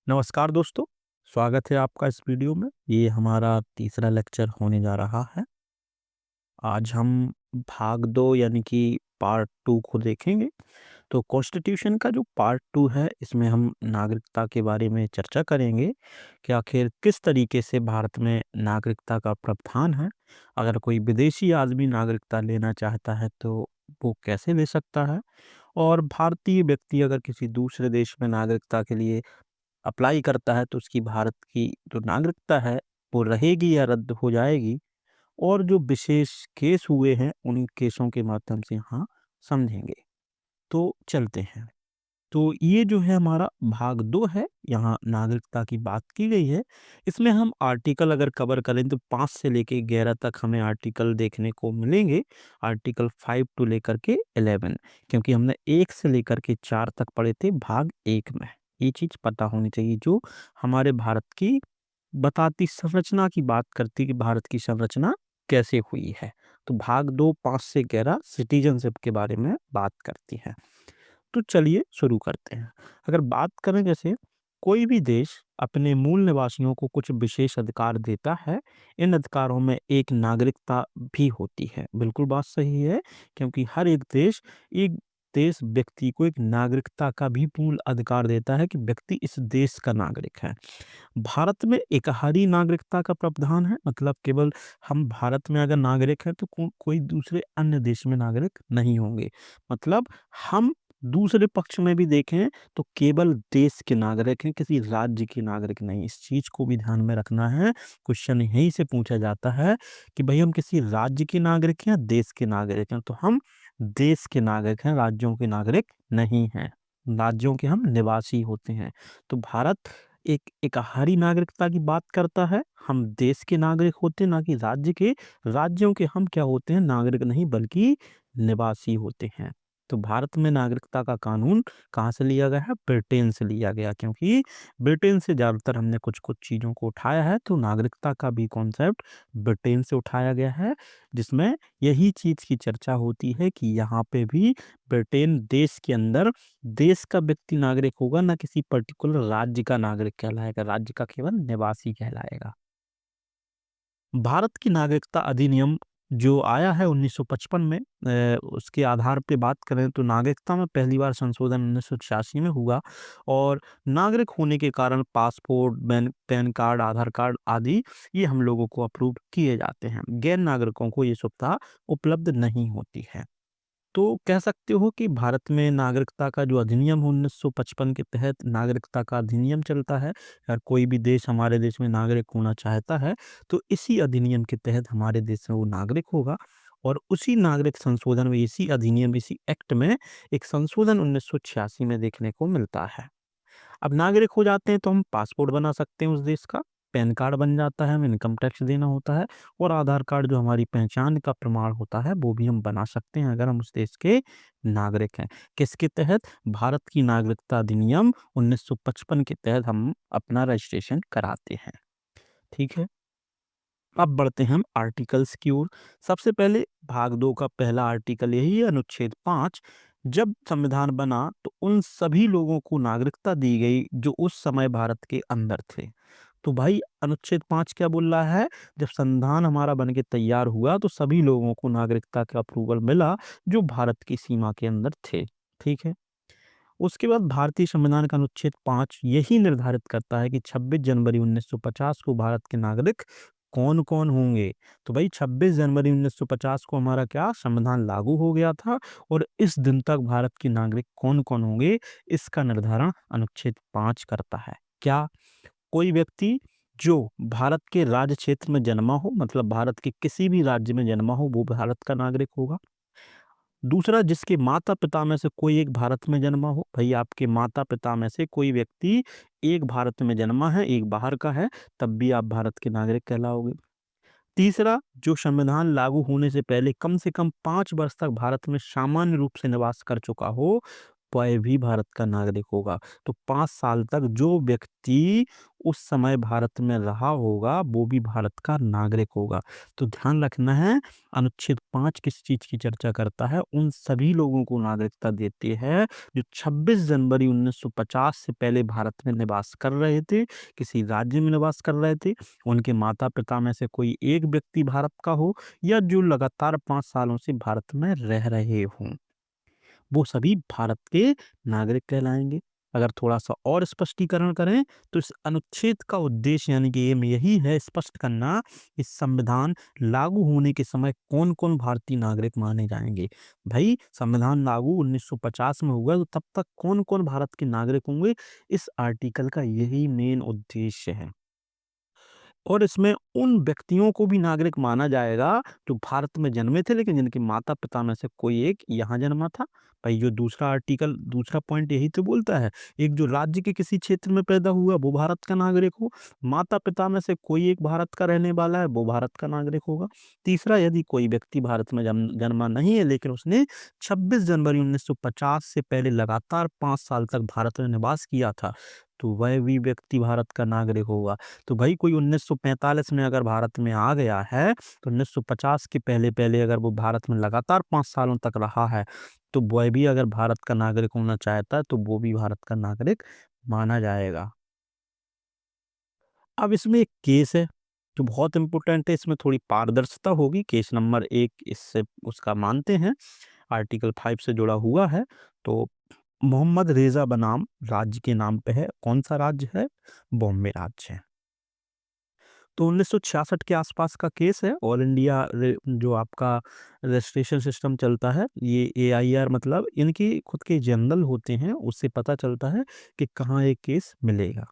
नमस्कार दोस्तों, स्वागत है आपका इस वीडियो में। ये हमारा तीसरा लेक्चर होने जा रहा है। आज हम भाग 2 यानी कि पार्ट 2 को देखेंगे। तो कॉन्स्टिट्यूशन का जो पार्ट 2 है, इसमें हम नागरिकता के बारे में चर्चा करेंगे कि आखिर किस तरीके से भारत में नागरिकता का प्रावधान है। अगर कोई विदेशी आदमी नागरिकता लेना चाहता है तो वो कैसे ले सकता है, और भारतीय व्यक्ति अगर किसी दूसरे देश में नागरिकता के लिए अप्लाई करता है तो उसकी भारत की जो नागरिकता है वो रहेगी या रद्द हो जाएगी, और जो विशेष केस हुए हैं उन केसों के माध्यम से यहाँ समझेंगे। तो चलते हैं। तो ये जो है हमारा भाग 2 है, यहाँ नागरिकता की बात की गई है। इसमें हम आर्टिकल अगर कवर करें तो 5 से लेके 11 तक हमें आर्टिकल देखने को मिलेंगे। आर्टिकल 5 टू लेकर के 11, क्योंकि हमने 1 से लेकर के 4 तक पढ़े थे भाग 1 में। ये चीज़ पता होनी चाहिए जो हमारे भारत की बताती, संरचना की बात करती कि भारत की संरचना कैसे हुई है। तो भाग 2 5 से 11 सिटीजनशिप के बारे में बात करती है। तो चलिए शुरू करते हैं। अगर बात करें, जैसे कोई भी देश अपने मूल निवासियों को कुछ विशेष अधिकार देता है, इन अधिकारों में एक नागरिकता भी होती है। बिल्कुल बात सही है, क्योंकि हर एक देश व्यक्ति को एक नागरिकता का भी पूर्ण अधिकार देता है कि व्यक्ति इस देश का नागरिक है। भारत में एकहारी नागरिकता का प्रावधान है, मतलब केवल हम भारत में अगर नागरिक हैं तो कोई दूसरे अन्य देश में नागरिक नहीं होंगे। मतलब हम दूसरे पक्ष में भी देखें तो केवल देश के नागरिक हैं, किसी राज्य के नागरिक नहीं। इस चीज को भी ध्यान में रखना है। क्वेश्चन यहीं से पूछा जाता है कि भाई हम किसी राज्य के नागरिक हैं या देश के नागरिक हैं, तो हम देश के नागरिक हैं, राज्यों के नागरिक नहीं हैं। राज्यों के हम निवासी होते हैं। तो भारत एक एकहारी नागरिकता की बात करता है। हम देश के नागरिक होते हैं, ना कि राज्य के। राज्यों के हम क्या होते हैं? नागरिक नहीं बल्कि निवासी होते हैं। तो भारत में नागरिकता का कानून कहाँ से लिया गया है? ब्रिटेन से लिया गया, क्योंकि ब्रिटेन से ज़्यादातर हमने कुछ-कुछ चीज़ों को उठाया है। तो नागरिकता का भी कॉन्सेप्ट ब्रिटेन से उठाया गया है, जिसमें यही चीज़ की चर्चा होती है कि यहाँ पे भी ब्रिटेन देश के अंदर देश का व्यक्ति नागरिक होगा, ना किसी पर्टिकुलर राज्य का नागरिक कहलाएगा। राज्य का केवल निवासी कहलाएगा। भारत की नागरिकता अधिनियम जो आया है 1955 में, उसके आधार पे बात करें तो नागरिकता में पहली बार संशोधन 1986 में हुआ, और नागरिक होने के कारण पासपोर्ट, पैन कार्ड, आधार कार्ड आदि ये हम लोगों को अप्रूव किए जाते हैं। गैर नागरिकों को ये सुविधा उपलब्ध नहीं होती है। तो कह सकते हो कि भारत में नागरिकता का जो अधिनियम 1955 के तहत नागरिकता का अधिनियम चलता है। अगर कोई भी देश हमारे देश में नागरिक होना चाहता है तो इसी अधिनियम के तहत हमारे देश में वो नागरिक होगा, और उसी नागरिक संशोधन में, इसी अधिनियम, इसी एक्ट में एक संशोधन 1986 में देखने को मिलता है। अब नागरिक हो जाते हैं तो हम पासपोर्ट बना सकते हैं उस देश का, पैन कार्ड बन जाता है, हमें इनकम टैक्स देना होता है, और आधार कार्ड जो हमारी पहचान का प्रमाण होता है वो भी हम बना सकते हैं अगर हम उस देश के नागरिक हैं। किसके तहत? भारत की नागरिकता अधिनियम 1955 के तहत हम अपना रजिस्ट्रेशन कराते हैं। ठीक है। अब बढ़ते हैं हम आर्टिकल्स की ओर। सबसे पहले भाग 2 का पहला आर्टिकल यही है, अनुच्छेद 5। जब संविधान बना तो उन सभी लोगों को नागरिकता दी गई जो उस समय भारत के अंदर थे। तो भाई अनुच्छेद 5 क्या बोल रहा है? जब संविधान हमारा बन के तैयार हुआ तो सभी लोगों को नागरिकता का अप्रूवल मिला जो भारत की सीमा के अंदर थे। ठीक है। उसके बाद भारतीय संविधान का अनुच्छेद 5 यही निर्धारित करता है कि 26 जनवरी 1950 को भारत के नागरिक कौन-कौन होंगे। तो भाई 26 जनवरी 1950 को हमारा क्या संविधान लागू हो गया था, और इस दिन तक भारत के नागरिक कौन-कौन होंगे इसका निर्धारण अनुच्छेद 5 करता है। क्या? कोई व्यक्ति जो भारत के राज्य क्षेत्र में जन्मा हो, मतलब भारत के किसी भी राज्य में जन्मा हो, वो भारत का नागरिक होगा। दूसरा, जिसके माता-पिता में से कोई एक भारत में जन्मा हो। भई आपके माता-पिता में से कोई व्यक्ति एक भारत में जन्मा है, एक बाहर का है, तब भी आप भारत के नागरिक कहलाओगे। तीसरा, जो संविधान लागू होने से पहले कम से कम 5 वर्ष तक भारत में सामान्य रूप से निवास कर चुका हो, वह भी भारत का नागरिक होगा। तो 5 साल तक जो व्यक्ति उस समय भारत में रहा होगा, वो भी भारत का नागरिक होगा। तो ध्यान रखना है, अनुच्छेद 5 किस चीज़ की चर्चा करता है? उन सभी लोगों को नागरिकता देते हैं जो 26 जनवरी 1950 से पहले भारत में निवास कर रहे थे, किसी राज्य में निवास कर रहे थे, उनके माता-पिता में से कोई एक व्यक्ति भारत का हो या जो लगातार 5 सालों से भारत में रह रहे हों। वो सभी भारत के नागरिक कहलाएँगे। अगर थोड़ा-सा और स्पष्टीकरण करें, तो इस अनुच्छेद का उद्देश्य यानी कि एम यही है स्पष्ट करना कि संविधान लागू होने के समय कौन-कौन भारतीय नागरिक माने जाएँगे। भई संविधान लागू 1950 में हुआ तो तब तक कौन-कौन भारत के नागरिक होंगे, इस आर्टिकल का यही मेन उद्देश्य है। और इसमें उन व्यक्तियों को भी नागरिक माना जाएगा जो भारत में जन्मे थे लेकिन जिनके माता-पिता में से कोई एक यहाँ जन्मा था। भाई जो दूसरा आर्टिकल दूसरा पॉइंट यही तो बोलता है, एक जो राज्य के किसी क्षेत्र में पैदा हुआ वो भारत का नागरिक हो, माता-पिता में से कोई एक भारत का रहने वाला है वो भारत का नागरिक होगा। तीसरा यदि कोई व्यक्ति भारत में जन्मा नहीं है लेकिन उसने 26 जनवरी 1950 से पहले लगातार 5 साल तक भारत में निवास किया था, तो वह भी व्यक्ति भारत का नागरिक होगा। तो भाई कोई 1945 में अगर भारत में आ गया है, तो 1950 के पहले-पहले अगर वो भारत में लगातार 5 सालों तक रहा है, तो वह भी अगर भारत का नागरिक होना चाहता है, तो वो भी भारत का नागरिक माना जाएगा। अब इसमें एक केस है, जो बहुत इम्पोर्टेंट है, इसमें थोड़ी पारदर्शिता होगी। केस नंबर 1 इससे उसका मानते हैं, आर्टिकल 5 से जुड़ा हुआ है। तो मोहम्मद रेज़ा बनाम राज्य के नाम पे है। कौन-सा राज्य है? बॉम्बे राज्य है। तो 1966 के आसपास का केस है। ऑल इंडिया जो आपका रजिस्ट्रेशन सिस्टम चलता है, ये एआईआर मतलब इनकी खुद के जनरल होते हैं, उससे पता चलता है कि कहाँ ये केस मिलेगा।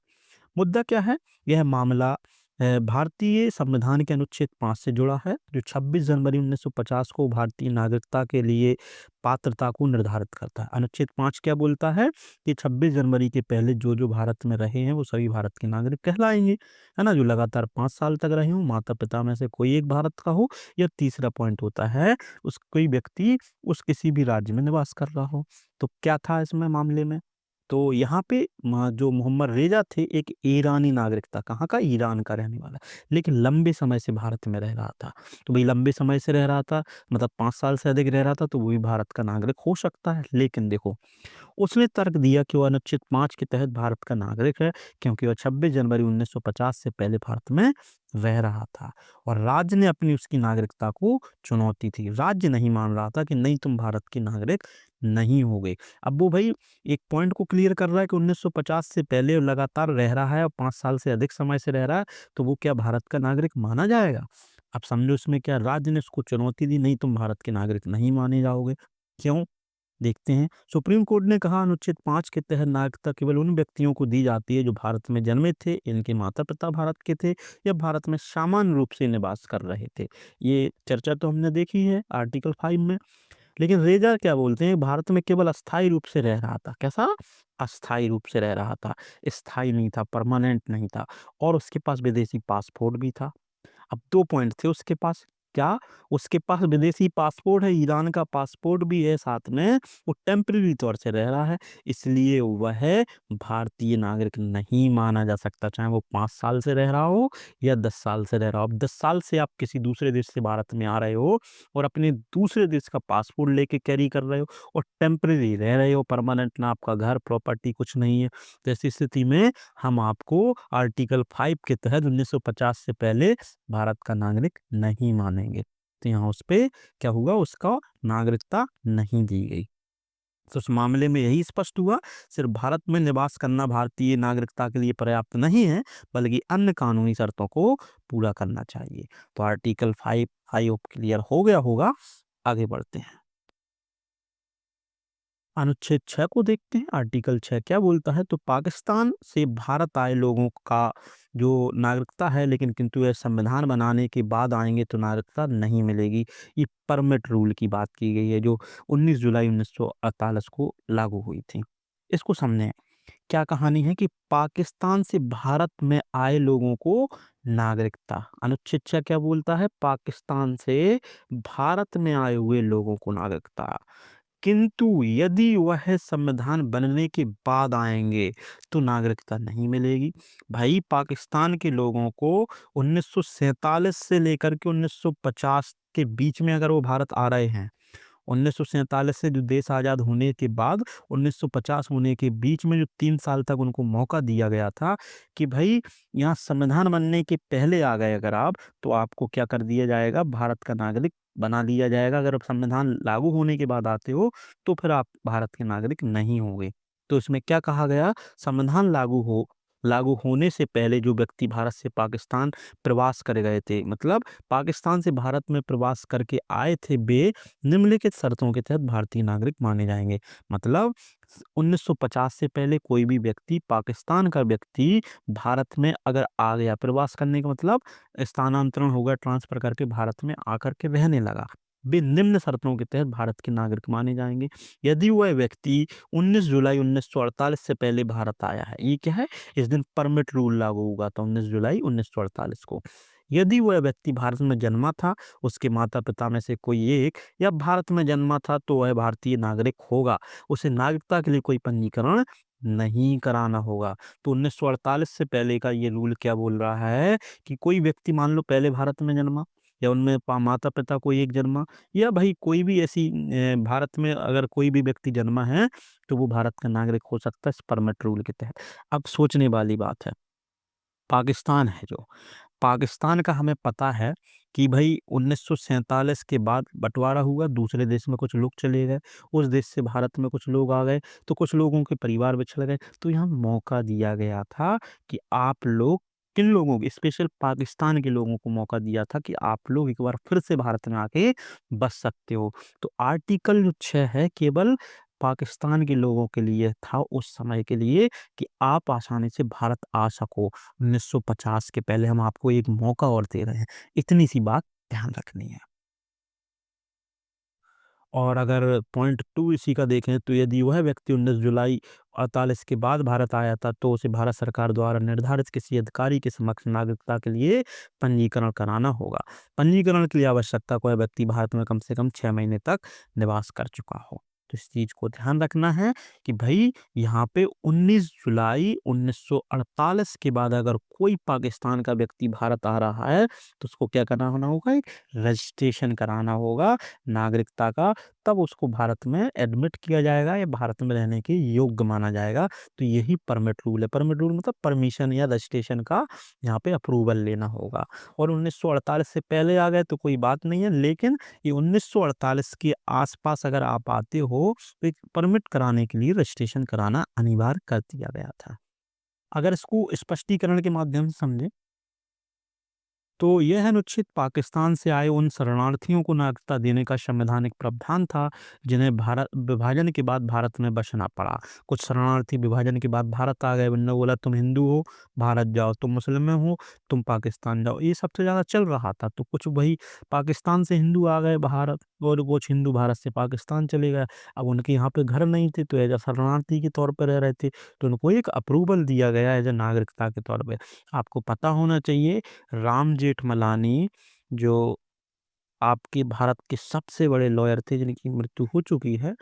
मुद्दा क्या है? यह मामला भारतीय संविधान के अनुच्छेद 5 से जुड़ा है, जो 26 जनवरी 1950 को भारतीय नागरिकता के लिए पात्रता को निर्धारित करता है। अनुच्छेद 5 क्या बोलता है कि 26 जनवरी के पहले जो-जो भारत में रहे हैं, वो सभी भारत के नागरिक कहलाएँगे, है ना? जो लगातार 5 साल तक रहे हों, माता-पिता में से कोई एक भारत का हो या तीसरा पॉइंट होता है, कोई व्यक्ति उस किसी भी राज्य में निवास कर रहा हो। तो क्या था इसमें मामले में? तो यहाँ पे जो मोहम्मद रेज़ा थे एक ईरानी नागरिक था, कहाँ का? ईरान का रहने वाला, लेकिन लंबे समय से भारत में रह रहा था। तो भई लंबे समय से रह रहा था, मतलब 5 साल से अधिक रह रहा था, तो वो भी भारत का नागरिक हो सकता है। लेकिन देखो, उसने तर्क दिया कि वो अनुच्छेद 5 के तहत भारत का नागरिक है, क्योंकि वह 26 जनवरी 1950 से पहले भारत में रह रहा था और राज्य ने अपनी उसकी नागरिकता को चुनौती थी। राज्य नहीं मान रहा था कि नहीं तुम भारत के नागरिक नहीं होगे। अब वो भई एक पॉइंट को क्लियर कर रहा है कि 1950 से पहले लगातार रह रहा है और 5 साल से अधिक समय से रह रहा है, तो वो क्या भारत का नागरिक माना जाएगा? अब समझो इसमें क्या राज्य ने उसको चुनौती दी, नहीं तुम भारत के नागरिक नहीं माने जाओगे। क्यों? देखते हैं। सुप्रीम कोर्ट ने कहा अनुच्छेद 5 के तहत नागरिकता केवल उन व्यक्तियों को दी जाती है जो भारत में जन्मे थे, इनके माता-पिता भारत के थे या भारत में सामान्य रूप से निवास कर रहे थे। ये चर्चा तो हमने देखी है आर्टिकल 5 में। लेकिन रेजा क्या बोलते हैं, भारत में केवल अस्थायी रूप से रह रहा था। कैसा? अस्थायी रूप से रह रहा था, स्थायी नहीं था, परमानेंट नहीं था और उसके पास विदेशी पासपोर्ट भी था। अब 2 पॉइंट थे उसके पास। क्या? उसके पास विदेशी पासपोर्ट है, ईरान का पासपोर्ट भी है साथ में, वो टेम्परेरी तौर से रह रहा है, इसलिए वह भारतीय नागरिक नहीं माना जा सकता, चाहे वो 5 साल से रह रहा हो या 10 साल से रह रहा हो। अब 10 साल से आप किसी दूसरे देश से भारत में आ रहे हो और अपने दूसरे देश का पासपोर्ट लेके कैरी कर रहे हो और टेम्परेरी रह रहे हो, परमानेंट ना आपका घर, प्रॉपर्टी कुछ नहीं है। तो ऐसी स्थिति में हम आपको आर्टिकल 5 के तहत 1950 से पहले भारत का नागरिक नहीं मानेंगे। तो यहाँ उस पे क्या हुआ, उसका नागरिकता नहीं दी गई। तो उस मामले में यही स्पष्ट हुआ, सिर्फ भारत में निवास करना भारतीय नागरिकता के लिए पर्याप्त नहीं है, बल्कि अन्य कानूनी शर्तों को पूरा करना चाहिए। तो आर्टिकल 5 आई होप क्लियर हो गया होगा। आगे बढ़ते हैं। अनुच्छेद 6 को देखते हैं। आर्टिकल 6 क्या बोलता है? तो पाकिस्तान से भारत आए लोगों का जो नागरिकता है, लेकिन किंतु ये संविधान बनाने के बाद आएँगे तो नागरिकता नहीं मिलेगी। ये परमिट रूल की बात की गई है जो 19 जुलाई 1948 को लागू हुई थी। इसको समझें। क्या कहानी है कि पाकिस्तान से भारत में आए लोगों को नागरिकता, अनुच्छेद 6 क्या बोलता है? पाकिस्तान से भारत में आए हुए लोगों को नागरिकता। किंतु यदि वह संविधान बनने के बाद आएंगे तो नागरिकता नहीं मिलेगी। भाई पाकिस्तान के लोगों को 1947 से लेकर के 1950 के बीच में अगर वो भारत आ रहे हैं, 1947 से जो देश आज़ाद होने के बाद 1950 होने के बीच में जो 3 साल तक उनको मौका दिया गया था कि भाई यहाँ संविधान बनने के पहले आ गए अगर आप, तो आपको क्या कर दिया जाएगा, भारत का नागरिक बना लिया जाएगा। अगर आप संविधान लागू होने के बाद आते हो तो फिर आप भारत के नागरिक नहीं होंगे। तो इसमें क्या कहा गया, संविधान लागू होने से पहले जो व्यक्ति भारत से पाकिस्तान प्रवास कर गए थे, मतलब पाकिस्तान से भारत में प्रवास करके आए थे, वे निम्नलिखित शर्तों के तहत भारतीय नागरिक माने जाएंगे। मतलब 1950 से पहले कोई भी व्यक्ति, पाकिस्तान का व्यक्ति भारत में अगर आ गया, प्रवास करने का मतलब स्थानांतरण हो गया, ट्रांसफर करके भारत में आकर के रहने लगा, वे निम्न शर्तों के तहत भारत के नागरिक माने जाएंगे। यदि वह व्यक्ति 19 जुलाई 1948 से पहले भारत आया है, ये क्या है, इस दिन परमिट रूल लागू हुआ था 19 जुलाई 1948 को। यदि वह व्यक्ति भारत में जन्मा था, उसके माता पिता में से कोई एक या भारत में जन्मा था, तो वह भारतीय नागरिक होगा। उसे नागरिकता के लिए कोई पंजीकरण नहीं कराना होगा। तो 1948 से पहले का ये रूल क्या बोल रहा है कि कोई व्यक्ति मान लो पहले भारत में जन्मा, या उनमें माता पिता कोई एक जन्मा, या भाई कोई भी ऐसी भारत में अगर कोई भी व्यक्ति जन्मा है तो वो भारत का नागरिक हो सकता है इस परमिट रूल के तहत। अब सोचने वाली बात है, पाकिस्तान है जो, पाकिस्तान का हमें पता है कि भाई 1947 के बाद बंटवारा हुआ, दूसरे देश में कुछ लोग चले गए, उस देश से भारत में कुछ लोग आ गए, तो कुछ लोगों के परिवार बिछड़ गए, तो यहाँ मौका दिया गया था कि आप लोग, किन लोगों को, स्पेशल पाकिस्तान के लोगों को मौका दिया था कि आप लोग एक बार फिर से भारत में आके बस सकते हो। तो आर्टिकल जो 6 है केवल पाकिस्तान के लोगों के लिए था उस समय के लिए, कि आप आसानी से भारत आ सको। 1950 के पहले हम आपको एक मौका और दे रहे हैं, इतनी सी बात ध्यान रखनी है। और अगर पॉइंट 2 इसी का देखें तो यदि वह व्यक्ति 19 जुलाई 48 के बाद भारत आया था, तो उसे भारत सरकार द्वारा निर्धारित किसी अधिकारी के समक्ष नागरिकता के लिए पंजीकरण कराना होगा। पंजीकरण के लिए आवश्यकता को वह व्यक्ति भारत में कम से कम 6 महीने तक निवास कर चुका हो। तो इस चीज को ध्यान रखना है कि भाई यहाँ पे 19 जुलाई 1948 के बाद अगर कोई पाकिस्तान का व्यक्ति भारत आ रहा है तो उसको क्या करना होना होगा, एक रजिस्ट्रेशन कराना होगा नागरिकता का, तब उसको भारत में एडमिट किया जाएगा या भारत में रहने के योग्य माना जाएगा। तो यही परमिट रूल है। परमिट रूल मतलब परमिशन या रजिस्ट्रेशन का यहाँ पे अप्रूवल लेना होगा। और 1948 से पहले आ गए तो कोई बात नहीं है, लेकिन ये 1948 के आसपास अगर आप आते हो तो एक परमिट कराने के लिए रजिस्ट्रेशन कराना अनिवार्य कर दिया गया था। अगर इसको स्पष्टीकरण के माध्यम से समझें तो यह अनुच्छेद पाकिस्तान से आए उन शरणार्थियों को नागरिकता देने का संवैधानिक प्रावधान था जिन्हें भारत विभाजन के बाद भारत में बसना पड़ा। कुछ शरणार्थी विभाजन के बाद भारत आ गए, उन्होंने बोला तुम हिंदू हो भारत जाओ, तुम मुस्लिम हो तुम पाकिस्तान जाओ, ये सबसे ज़्यादा चल रहा था। तो कुछ वही पाकिस्तान से हिंदू आ गए भारत, और कुछ हिंदू भारत से पाकिस्तान चले गए। अब उनके यहाँ पे घर नहीं थे तो एज अ शरणार्थी के तौर पर रह रहे थे, तो उनको एक अप्रूवल दिया गया एज अ नागरिकता के तौर पर। आपको पता होना चाहिए राम जेठमलानी जो आपके भारत के सबसे बड़े लॉयर थे जिनकी मृत्यु हो चुकी है,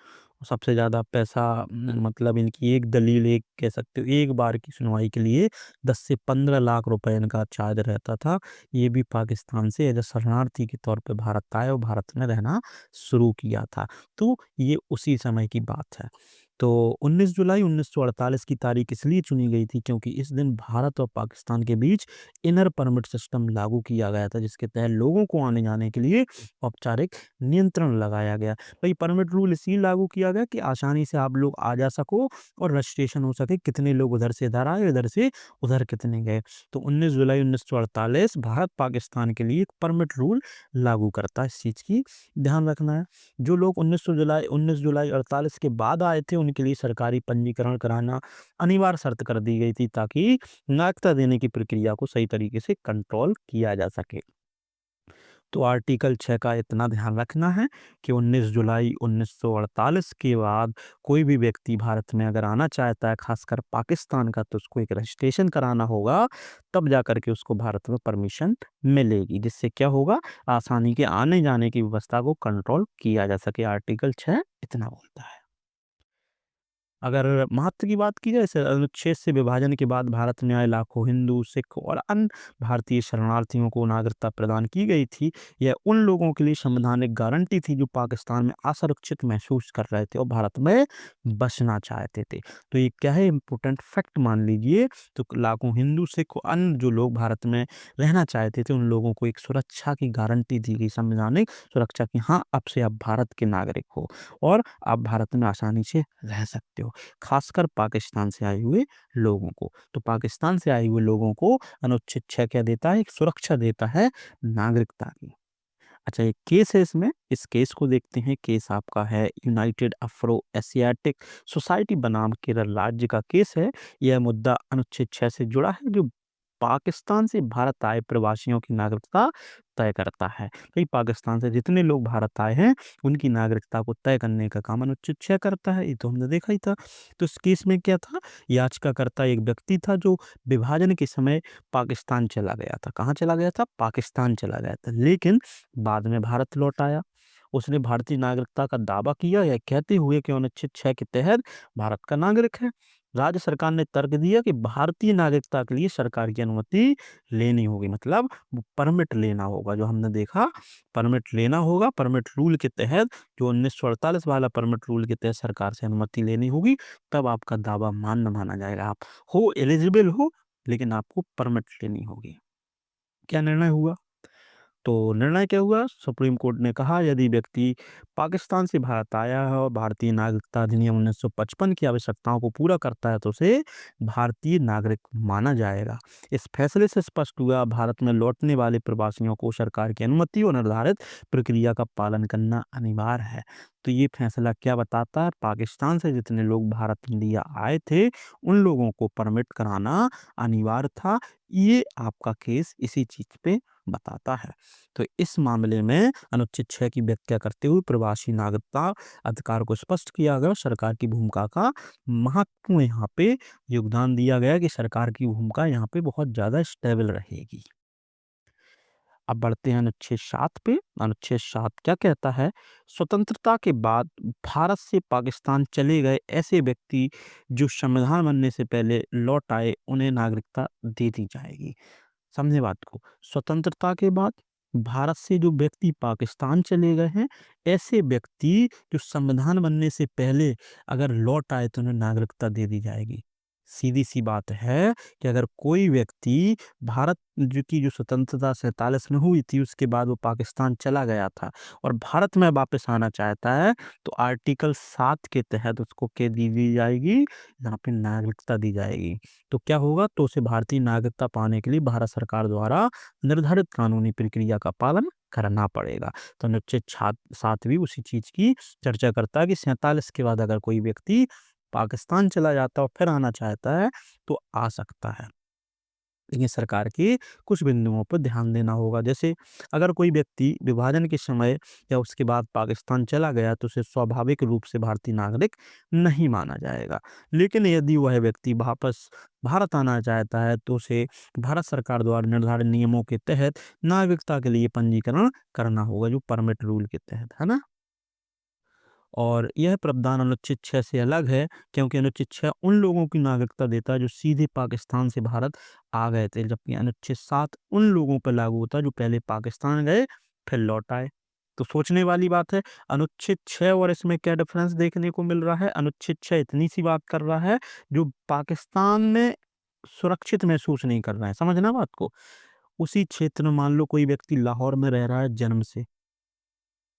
सबसे ज़्यादा पैसा मतलब इनकी एक दलील, एक कह सकते हो एक बार की सुनवाई के लिए 10 से 15 लाख रुपए इनका चार्ज रहता था। ये भी पाकिस्तान से एज अ शरणार्थी के तौर पे भारत आए और भारत में रहना शुरू किया था। तो ये उसी समय की बात है। तो 19 जुलाई 1948 की तारीख इसलिए चुनी गई थी क्योंकि इस दिन भारत और पाकिस्तान के बीच इनर परमिट सिस्टम लागू किया गया था, जिसके तहत लोगों को आने जाने के लिए औपचारिक नियंत्रण लगाया गया। भाई परमिट रूल इसलिए लागू किया गया कि आसानी से आप लोग आ जा सको और रजिस्ट्रेशन हो सके, कितने लोग उधर से इधर आए, इधर से उधर कितने गए। तो 19 जुलाई 1948 भारत पाकिस्तान के लिए एक परमिट रूल लागू करता है, इस चीज की ध्यान रखना है। जो लोग 19 जुलाई 48 के बाद आए थे उनके लिए सरकारी पंजीकरण कराना अनिवार्य शर्त कर दी गई थी ताकि नागरिकता देने की प्रक्रिया को सही तरीके से कंट्रोल किया जा सके। तो आर्टिकल 6 का इतना ध्यान रखना है कि 19 जुलाई 1948 के बाद कोई भी व्यक्ति भारत में अगर आना चाहता है, खासकर पाकिस्तान का, तो उसको एक रजिस्ट्रेशन कराना होगा, तब जाकर के उसको भारत में परमिशन मिलेगी, जिससे क्या होगा, आसानी के आने-जाने की व्यवस्था को कंट्रोल किया जा सके। आर्टिकल 6 इतना बोलता है। अगर महत्व की बात की जाए, इस अनुच्छेद से विभाजन के बाद भारत में आए लाखों हिंदू, सिख और अन्य भारतीय शरणार्थियों को नागरिकता प्रदान की गई थी। यह उन लोगों के लिए संवैधानिक गारंटी थी जो पाकिस्तान में असुरक्षित महसूस कर रहे थे और भारत में बसना चाहते थे। तो ये क्या है, इम्पोर्टेंट फैक्ट मान लीजिए। तो लाखों हिंदू, सिख और अन्य जो लोग भारत में रहना चाहते थे, उन लोगों को एक सुरक्षा की गारंटी दी गई, संवैधानिक सुरक्षा की। हाँ, अब से आप भारत के नागरिक हो और आप भारत में आसानी से रह सकते हो, खासकर पाकिस्तान से आए हुए लोगों को। तो पाकिस्तान से आए हुए लोगों को अनुच्छेद 6 क्या देता है, एक सुरक्षा देता है नागरिकता की। अच्छा, एक केस है इसमें, इस केस को देखते हैं। केस आपका है यूनाइटेड अफ्रो एशियाटिक सोसाइटी बनाम केरल राज्य का केस है। यह मुद्दा अनुच्छेद 6 से जुड़ा है, जो पाकिस्तान से भारत आए प्रवासियों की नागरिकता तय करता है। तो ये पाकिस्तान से जितने लोग भारत आए हैं, उनकी नागरिकता को तय करने का काम अनुच्छेद 6 करता है। ये तो हमने देखा ही था। तो इस केस में क्या था, याचिकाकर्ता एक व्यक्ति था जो विभाजन के समय पाकिस्तान चला गया था। कहाँ चला गया था? पाकिस्तान चला गया था, लेकिन बाद में भारत लौट आया। उसने भारतीय नागरिकता का दावा किया, यह कहते हुए कि अनुच्छेद 6 के तहत भारत का नागरिक है। राज्य सरकार ने तर्क दिया कि भारतीय नागरिकता के लिए सरकार की अनुमति लेनी होगी, मतलब परमिट लेना होगा। जो हमने देखा, परमिट लेना होगा। परमिट रूल के तहत, जो 1948 वाला परमिट रूल के तहत सरकार से अनुमति लेनी होगी, तब आपका दावा मान्य माना जाएगा। आप हो एलिजिबल हो, लेकिन आपको परमिट लेनी होगी। क्या निर्णय हुआ? तो निर्णय क्या हुआ? सुप्रीम कोर्ट ने कहा, यदि व्यक्ति पाकिस्तान से भारत आया है और भारतीय नागरिकता अधिनियम 1955 की आवश्यकताओं को पूरा करता है, तो उसे भारतीय नागरिक माना जाएगा। इस फैसले से स्पष्ट हुआ, भारत में लौटने वाले प्रवासियों को सरकार की अनुमति और निर्धारित प्रक्रिया का पालन करना अनिवार्य है। तो ये फैसला क्या बताता है? पाकिस्तान से जितने लोग भारत इंडिया आए थे, उन लोगों को परमिट कराना अनिवार्य था। ये आपका केस इसी चीज पे बताता है। तो इस मामले में अनुच्छेद 6 की व्याख्या करते हुए प्रवासी नागरिकता अधिकार को स्पष्ट किया गया। सरकार की भूमिका का महत्व यहाँ पे योगदान दिया गया कि सरकार की भूमिका यहाँ पे बहुत ज्यादा स्टेबल रहेगी। अब बढ़ते हैं अनुच्छेद 7 पे। अनुच्छेद 7 क्या कहता है? स्वतंत्रता के बाद भारत से पाकिस्तान चले गए ऐसे व्यक्ति जो संविधान बनने से पहले लौट आए, उन्हें नागरिकता दे दी जाएगी। समझे बात को? स्वतंत्रता के बाद भारत से जो व्यक्ति पाकिस्तान चले गए हैं, ऐसे व्यक्ति जो संविधान बनने से पहले अगर लौट आए, तो उन्हें नागरिकता दे दी जाएगी। सीधी सी बात है कि अगर कोई व्यक्ति भारत जो स्वतंत्रता 47 में हुई थी, उसके बाद वो पाकिस्तान चला गया था और भारत में वापस आना चाहता है, तो आर्टिकल 7 के तहत उसको क्या दी जाएगी? यहाँ पे नागरिकता दी जाएगी। तो क्या होगा? तो उसे भारतीय नागरिकता पाने के लिए भारत सरकार द्वारा निर्धारित कानूनी प्रक्रिया का पालन करना पड़ेगा। तो अनुच्छेद 7 भी उसी चीज की चर्चा करता है कि 47 के बाद अगर कोई व्यक्ति पाकिस्तान चला जाता है और फिर आना चाहता है, तो आ सकता है। लेकिन सरकार के कुछ बिंदुओं पर ध्यान देना होगा। जैसे अगर कोई व्यक्ति विभाजन के समय या उसके बाद पाकिस्तान चला गया, तो उसे स्वाभाविक रूप से भारतीय नागरिक नहीं माना जाएगा। लेकिन यदि वह व्यक्ति वापस भारत आना चाहता है, तो उसे भारत सरकार द्वारा निर्धारित नियमों के तहत नागरिकता के लिए पंजीकरण करना होगा, जो परमिट रूल के तहत है ना। और यह प्रावधान अनुच्छेद 6 से अलग है, क्योंकि अनुच्छेद 6 उन लोगों की नागरिकता देता है जो सीधे पाकिस्तान से भारत आ गए थे, जबकि अनुच्छेद 7 उन लोगों पर लागू होता है जो पहले पाकिस्तान गए फिर लौट आए। तो सोचने वाली बात है, अनुच्छेद 6 और इसमें क्या डिफरेंस देखने को मिल रहा है? अनुच्छेद 6 इतनी सी बात कर रहा है जो पाकिस्तान में सुरक्षित महसूस नहीं कर रहा है, समझना बात को। उसी क्षेत्र में मान लो कोई व्यक्ति लाहौर में रह रहा है जन्म से,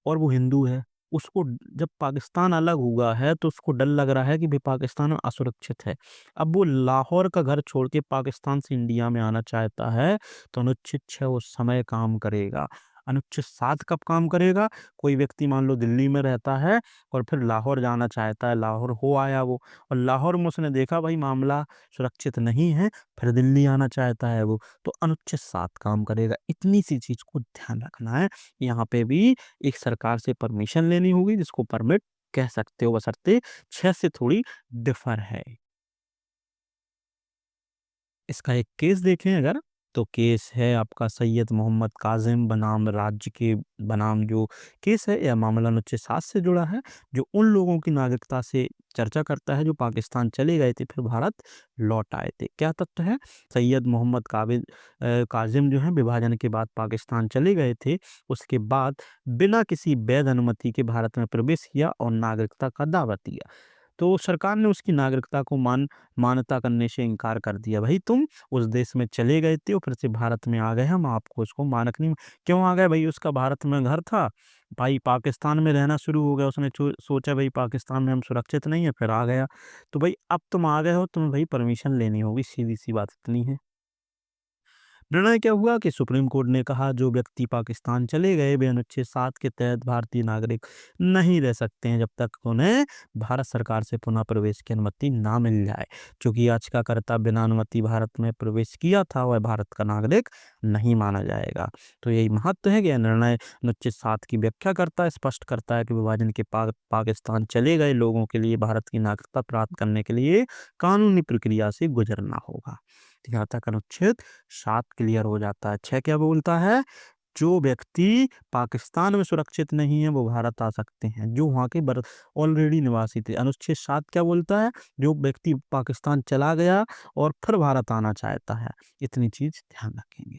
और वो हिंदू है, उसको जब पाकिस्तान अलग हुआ है, तो उसको डर लग रहा है कि भाई पाकिस्तान में असुरक्षित है। अब वो लाहौर का घर छोड़ के पाकिस्तान से इंडिया में आना चाहता है, तो अनुच्छेद 6 उस समय काम करेगा। अनुच्छेद 7 कब काम करेगा? कोई व्यक्ति मान लो दिल्ली में रहता है और फिर लाहौर जाना चाहता है, लाहौर हो आया वो, और लाहौर में उसने देखा भाई मामला सुरक्षित नहीं है, फिर दिल्ली आना चाहता है वो, तो अनुच्छेद 7 काम करेगा। इतनी सी चीज़ को ध्यान रखना है। यहाँ पे भी एक सरकार से परमिशन लेनी होगी, जिसको परमिट कह सकते हो, बशर्ते 6 से थोड़ी डिफर है। इसका एक केस देखें अगर, तो केस है आपका सैयद मोहम्मद कासिम बनाम राज्य के बनाम जो केस है, यह मामला अनुच्छेद 7 से जुड़ा है, जो उन लोगों की नागरिकता से चर्चा करता है जो पाकिस्तान चले गए थे फिर भारत लौट आए थे। क्या तथ्य है? सैयद मोहम्मद कासिम जो है विभाजन के बाद पाकिस्तान चले गए थे, उसके बाद बिना किसी वैध अनुमति के भारत में प्रवेश किया और नागरिकता का दावा दिया। तो सरकार ने उसकी नागरिकता को मान्यता करने से इनकार कर दिया। भाई तुम उस देश में चले गए थे और फिर से भारत में आ गए, हम आपको उसको मानक नहीं। क्यों आ गए भाई? उसका भारत में घर था, भाई पाकिस्तान में रहना शुरू हो गया, उसने सोचा भाई पाकिस्तान में हम सुरक्षित नहीं है, फिर आ गया। तो भाई अब तुम आ गए हो, तुम्हें भाई परमिशन लेनी होगी, सीधी सी बात इतनी है। निर्णय क्या हुआ कि सुप्रीम कोर्ट ने कहा जो व्यक्ति पाकिस्तान चले गए वे अनुच्छेद 7 के तहत भारतीय नागरिक नहीं रह सकते हैं जब तक उन्हें भारत सरकार से पुनः प्रवेश की अनुमति ना मिल जाए। चूंकि याचिकाकर्ता बिना अनुमति भारत में प्रवेश किया था, वह भारत का नागरिक नहीं माना जाएगा। तो यही महत्व है कि यह निर्णय अनुच्छेद 7 की व्याख्या करता है, स्पष्ट करता है कि विभाजन के पाकिस्तान चले गए लोगों के लिए भारत की नागरिकता प्राप्त करने के लिए कानूनी प्रक्रिया से गुजरना होगा। यहाँ तक अनुच्छेद 7 क्लियर हो जाता है। 6 क्या बोलता है? जो व्यक्ति पाकिस्तान में सुरक्षित नहीं है वो भारत आ सकते हैं, जो वहाँ के ऑलरेडी निवासी थे। अनुच्छेद 7 क्या बोलता है? जो व्यक्ति पाकिस्तान चला गया और फिर भारत आना चाहता है। इतनी चीज ध्यान रखेंगे।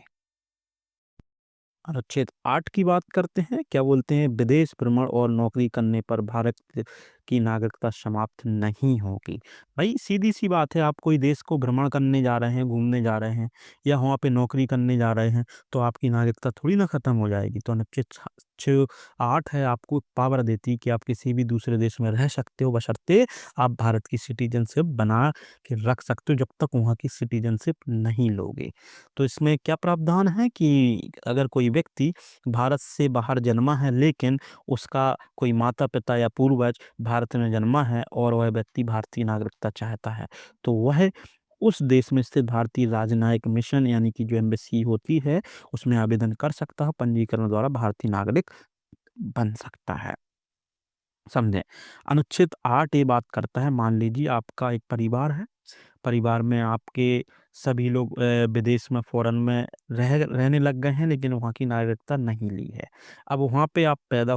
अनुच्छेद 8 की बात करते हैं। क्या बोलते हैं? विदेश भ्रमण और नौकरी करने पर भारत की नागरिकता समाप्त नहीं होगी। भाई सीधी सी बात है, आप कोई देश को भ्रमण करने जा रहे हैं, घूमने जा रहे हैं या वहाँ पे नौकरी करने जा रहे हैं, तो आपकी नागरिकता थोड़ी ना खत्म हो जाएगी। तो अनुच्छेद 8 है आपको पावर देती है कि आप किसी भी दूसरे देश में रह सकते हो, बशर्ते आप भारत की सिटीजनशिप बना के रख सकते हो जब तक वहाँ की सिटीजनशिप नहीं लोगे। तो इसमें क्या प्रावधान है कि अगर कोई व्यक्ति भारत से बाहर जन्मा है लेकिन उसका कोई माता पिता या पूर्वज भारत में जन्मा है और वह व्यक्ति भारतीय नागरिकता चाहता है, तो वह उस देश में स्थित भारतीय राजनयिक मिशन यानी कि जो एम्बेसी होती है उसमें आवेदन कर सकता है, पंजीकरण द्वारा भारतीय नागरिक बन सकता है। समझें। अनुच्छेद 8 ये बात करता है, मान लीजिए आपका एक परिवार है, परिवार में आपके सभी लोग विदेश में फॉरेन में रहने लग गए हैं लेकिन वहाँ की नागरिकता नहीं ली है। अब वहाँ पे आप पैदा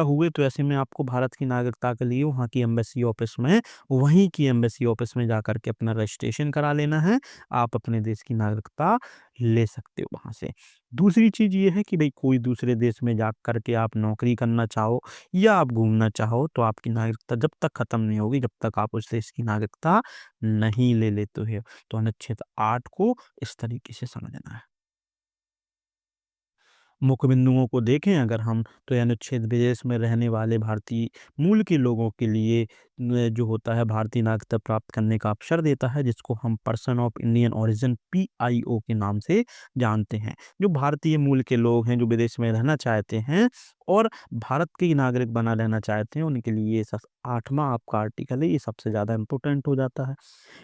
हुए तो ऐसे में आपको भारत की नागरिकता के लिए वहाँ की एम्बेसी ऑफिस में वहीं की एम्बेसी ऑफिस में जाकर के अपना रजिस्ट्रेशन करा लेना है। आप अपने देश की नागरिकता ले सकते हो वहाँ से। दूसरी चीज़ ये है कि भाई कोई दूसरे देश में जा कर के आप नौकरी करना चाहो या आप घूमना चाहो तो आपकी नागरिकता जब तक खत्म नहीं होगी जब तक आप उस देश की नागरिकता नहीं ले लेते हो। तो अनुच्छेद 8 को इस तरीके से समझना है। मुख्य बिंदुओं को देखें अगर हम, तो ये अनुच्छेद विदेश में रहने वाले भारतीय मूल के लोगों के लिए जो होता है भारतीय नागरिकता प्राप्त करने का अवसर देता है, जिसको हम person of Indian origin PIO के नाम से जानते हैं। जो भारतीय मूल के लोग हैं जो विदेश में रहना चाहते हैं और भारत के ही नागरिक बना रहना चाहते हैं, उनके लिए ये सब 8वां आपका आर्टिकल है, ये सबसे ज़्यादा इम्पोर्टेंट हो जाता है।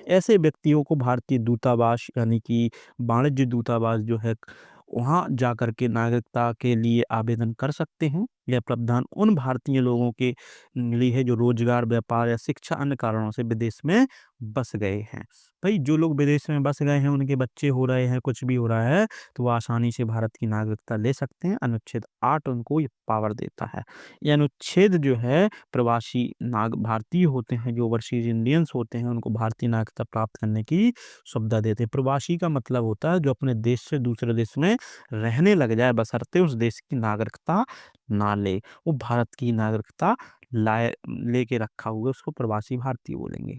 ऐसे व्यक्तियों को भारतीय दूतावास यानी कि वाणिज्य दूतावास जो है वहाँ जाकर के नागरिकता के लिए आवेदन कर सकते हैं। यह प्रावधान उन भारतीय लोगों के लिए है जो रोजगार, व्यापार या शिक्षा अन्य कारणों से विदेश में बस गए हैं। भाई जो लोग विदेश में बस गए हैं, उनके बच्चे हो रहे हैं, कुछ भी हो रहा है, तो वो आसानी से भारत की नागरिकता ले सकते हैं। अनुच्छेद 8 उनको ये पावर देता है। ये अनुच्छेद जो है प्रवासी नाग भारतीय होते हैं, जो ओवरसीज इंडियंस होते हैं, उनको भारतीय नागरिकता प्राप्त करने की सुविधा देते हैं। प्रवासी का मतलब होता है जो अपने देश से दूसरे देश में रहने लग जाए, बशर्ते उस देश की नागरिकता ना ले। वो भारत की नागरिकता लाए लेके रखा हुआ है, उसको प्रवासी भारतीय बोलेंगे।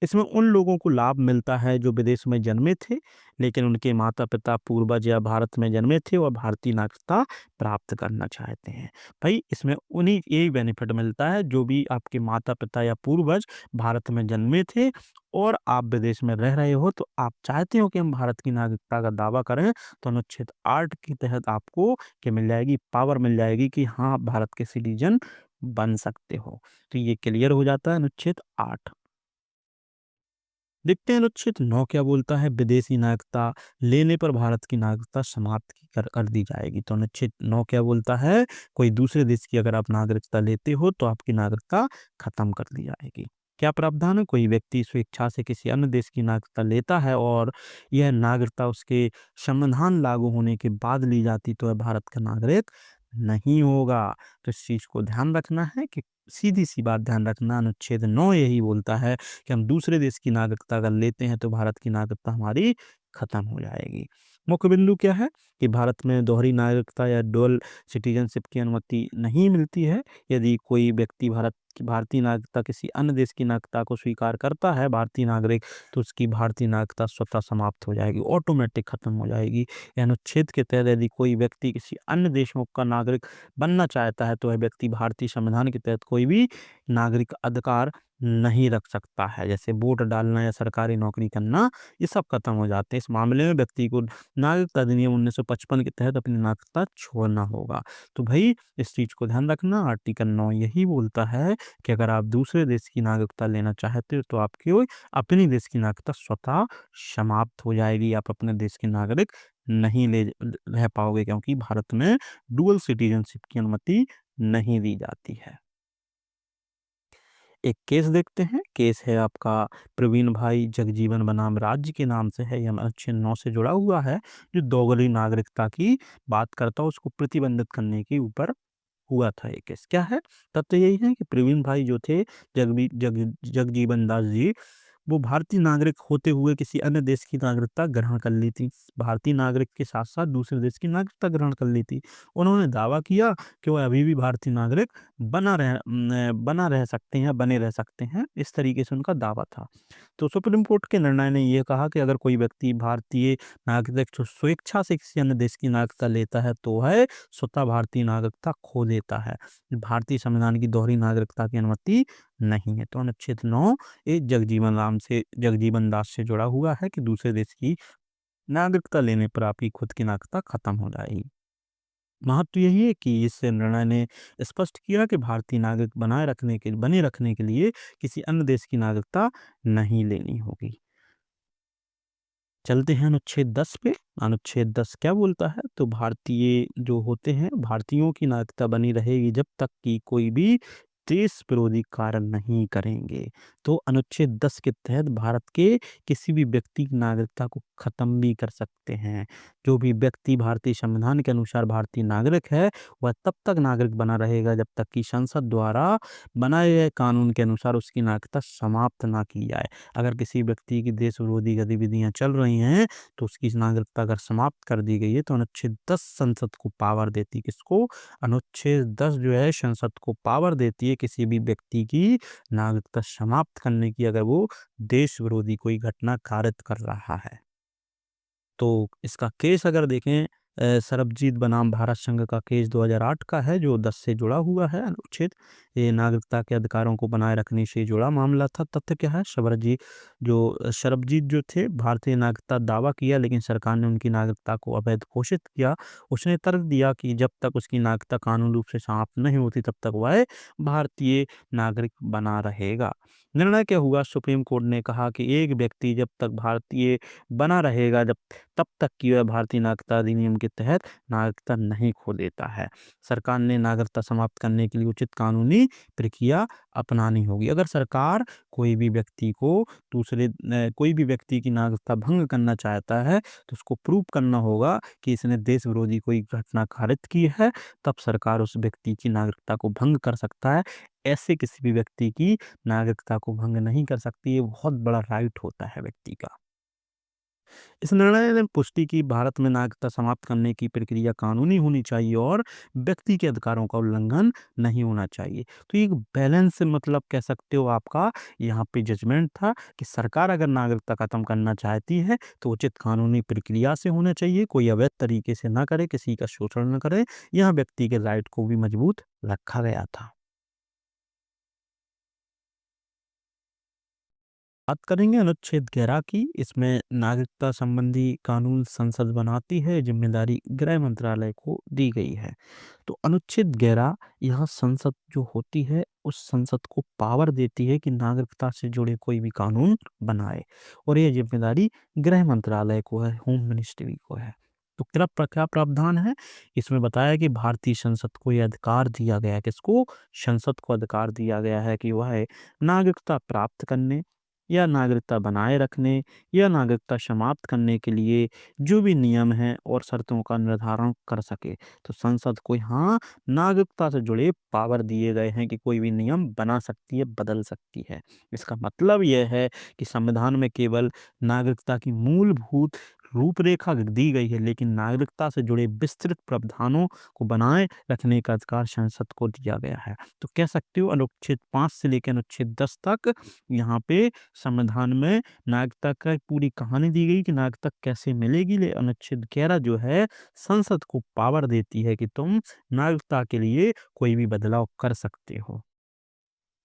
इसमें उन लोगों को लाभ मिलता है जो विदेश में जन्मे थे लेकिन उनके माता पिता पूर्वज या भारत में जन्मे थे और भारतीय नागरिकता प्राप्त करना चाहते हैं। भाई इसमें उन्हीं यही बेनिफिट मिलता है जो भी आपके माता पिता या पूर्वज भारत में जन्मे थे और आप विदेश में रह रहे हो तो आप चाहते हो कि हम भारत की नागरिकता का दावा करें, तो अनुच्छेद 8 के तहत आपको क्या मिल जाएगी, पावर मिल जाएगी कि हाँ, आप भारत के सिटीजन बन सकते हो। तो ये क्लियर हो जाता है अनुच्छेद 8। देखते हैं अनुच्छेद 9 क्या बोलता है। विदेशी नागरिकता लेने पर भारत की नागरिकता समाप्त कर दी जाएगी। तो अनुच्छेद 9 क्या बोलता है, कोई दूसरे देश की अगर आप नागरिकता लेते हो तो आपकी नागरिकता खत्म कर दी जाएगी। क्या प्रावधान है, कोई व्यक्ति स्वेच्छा से किसी अन्य देश की नागरिकता लेता है और यह नागरिकता उसके संविधान लागू होने के बाद ली जाती तो वह भारत का नागरिक नहीं होगा। तो इस चीज को ध्यान रखना है कि सीधी सी बात ध्यान रखना, अनुच्छेद 9 यही बोलता है कि हम दूसरे देश की नागरिकता अगर लेते हैं तो भारत की नागरिकता हमारी खत्म हो जाएगी। मुख्य बिंदु क्या है कि भारत में दोहरी नागरिकता या डुअल सिटीजनशिप की अनुमति नहीं मिलती है। यदि कोई व्यक्ति भारत की भारतीय नागरिकता किसी अन्य देश की नागरिकता को स्वीकार करता है भारतीय नागरिक, तो उसकी भारतीय नागरिकता स्वतः समाप्त हो जाएगी, ऑटोमेटिक खत्म हो जाएगी। यह अनुच्छेद के तहत यदि कोई व्यक्ति किसी अन्य देशों का नागरिक बनना चाहता है तो वह व्यक्ति भारतीय संविधान के तहत कोई भी नागरिक अधिकार नहीं रख सकता है, जैसे वोट डालना या सरकारी नौकरी करना, ये सब खत्म हो जाते हैं। इस मामले में व्यक्ति को नागरिकता अधिनियम 1955 के तहत अपनी नागरिकता छोड़ना होगा। तो भाई इस चीज को ध्यान रखना, आर्टिकल 9 यही बोलता है कि अगर आप दूसरे देश की नागरिकता लेना चाहते हो तो आपकी अपनी देश की नागरिकता स्वतः समाप्त हो जाएगी। आप अपने देश के नागरिक नहीं ले रह पाओगे, क्योंकि भारत में डुअल सिटीजनशिप की अनुमति नहीं दी जाती है। एक केस देखते हैं। केस है आपका प्रवीण भाई जगजीवन बनाम राज्य के नाम से है। यह अनुच्छेद 9 से जुड़ा हुआ है, जो दोहरी नागरिकता की बात करता है, उसको प्रतिबंधित करने के ऊपर हुआ था। ये केस क्या है, तथ्य यही है कि प्रवीण भाई जो थे, जगजीवन दास जी, वो भारतीय नागरिक होते हुए किसी अन्य देश की नागरिकता ग्रहण कर ली थी। भारतीय नागरिक के साथ साथ दूसरे देश की नागरिकता ग्रहण कर ली थी। उन्होंने दावा किया कि वो अभी भी भारतीय नागरिक बना रह सकते हैं, बने रह सकते हैं, इस तरीके से उनका दावा था। तो सुप्रीम कोर्ट के निर्णय ने यह कहा कि अगर कोई व्यक्ति भारतीय नागरिक स्वेच्छा से किसी अन्य देश की नागरिकता लेता है तो वह स्वतः भारतीय नागरिकता खो देता है। भारतीय संविधान की दोहरी नागरिकता की अनुमति नहीं है। तो अनुच्छेद 9 ये जगजीवन दास से जुड़ा हुआ है कि दूसरे देश की नागरिकता लेने पर आपकी खुद की नागरिकता खत्म हो जाएगी। महत्व यही है कि इस निर्णय ने स्पष्ट किया कि भारतीय नागरिक बने रखने के लिए किसी अन्य देश की नागरिकता नहीं लेनी होगी। चलते हैं अनुच्छेद 10 पे। अनुच्छेद 10 क्या बोलता है, तो भारतीय जो होते हैं, भारतीयों की नागरिकता बनी रहेगी जब तक कि कोई भी देश विरोधी कार्य नहीं करेंगे। तो अनुच्छेद 10 के तहत भारत के किसी भी व्यक्ति की नागरिकता को खत्म भी कर सकते हैं। जो भी व्यक्ति भारतीय संविधान के अनुसार भारतीय नागरिक है, वह तब तक नागरिक बना रहेगा जब तक कि संसद द्वारा बनाए गए कानून के अनुसार उसकी नागरिकता समाप्त ना की जाए। अगर किसी व्यक्ति की देश विरोधी गतिविधियां चल रही हैं तो उसकी नागरिकता अगर समाप्त कर दी गई है तो अनुच्छेद 10 संसद को पावर देती है। किसको? अनुच्छेद 10 जो है संसद को पावर देती है किसी भी व्यक्ति की नागरिकता समाप्त करने की, अगर वो देश विरोधी कोई घटना कारित कर रहा है। तो इसका केस अगर देखें, सरबजीत बनाम भारत संघ का केस 2008 का है, जो 10 से जुड़ा हुआ है अनुच्छेद। ये नागरिकता के अधिकारों को बनाए रखने से जुड़ा मामला था। तथ्य क्या है, सरबजीत जो थे, भारतीय नागरिकता दावा किया लेकिन सरकार ने उनकी नागरिकता को अवैध घोषित किया। उसने तर्क दिया कि जब तक उसकी नागरिकता कानूनी रूप से समाप्त नहीं होती तब तक वह भारतीय नागरिक बना रहेगा। निर्णय क्या हुआ, सुप्रीम कोर्ट ने कहा कि एक व्यक्ति जब तक भारतीय बना रहेगा तब तक की वह भारतीय नागरिकता अधिनियम के तहत नागरिकता नहीं खो देता है। सरकार ने नागरिकता समाप्त करने के लिए उचित कानूनी प्रक्रिया अपनानी होगी। अगर सरकार कोई भी व्यक्ति की नागरिकता भंग करना चाहता है तो उसको प्रूव करना होगा कि इसने देश विरोधी कोई घटना कारित की है, तब सरकार उस व्यक्ति की नागरिकता को भंग कर सकता है। ऐसे किसी भी व्यक्ति की नागरिकता को भंग नहीं कर सकती। ये बहुत बड़ा राइट होता है व्यक्ति का। इस निर्णय ने पुष्टि की भारत में नागरिकता समाप्त करने की प्रक्रिया कानूनी होनी चाहिए और व्यक्ति के अधिकारों का उल्लंघन नहीं होना चाहिए। तो एक बैलेंस मतलब कह सकते हो आपका यहाँ पे जजमेंट था कि सरकार अगर नागरिकता खत्म करना चाहती है तो उचित कानूनी प्रक्रिया से होना चाहिए, कोई अवैध तरीके से ना करे, किसी का शोषण न करे। यहाँ व्यक्ति के राइट को भी मजबूत रखा गया था। बात करेंगे अनुच्छेद 11 की। इसमें नागरिकता संबंधी कानून संसद बनाती है, जिम्मेदारी गृह मंत्रालय को दी गई है। तो अनुच्छेद 11 यहाँ संसद जो होती है उस संसद को पावर देती है कि नागरिकता से जुड़े कोई भी कानून बनाए, और ये जिम्मेदारी गृह मंत्रालय को है, होम मिनिस्ट्री को है। तो क्या प्रावधान है इसमें? बताया कि भारतीय संसद को यह अधिकार दिया गया है, किसको? संसद को अधिकार दिया गया है कि वह नागरिकता प्राप्त करने या नागरिकता बनाए रखने या नागरिकता समाप्त करने के लिए जो भी नियम हैं और शर्तों का निर्धारण कर सके। तो संसद को यहाँ नागरिकता से जुड़े पावर दिए गए हैं कि कोई भी नियम बना सकती है, बदल सकती है। इसका मतलब यह है कि संविधान में केवल नागरिकता की मूलभूत रूपरेखा दी गई है, लेकिन नागरिकता से जुड़े विस्तृत प्रावधानों को बनाए रखने का अधिकार संसद को दिया गया है। तो कह सकते हो अनुच्छेद 5 से लेकर अनुच्छेद 10 तक यहाँ पे संविधान में नागरिकता का पूरी कहानी दी गई कि नागरिकता कैसे मिलेगी। ले अनुच्छेद 11 जो है संसद को पावर देती है कि तुम नागरिकता के लिए कोई भी बदलाव कर सकते हो।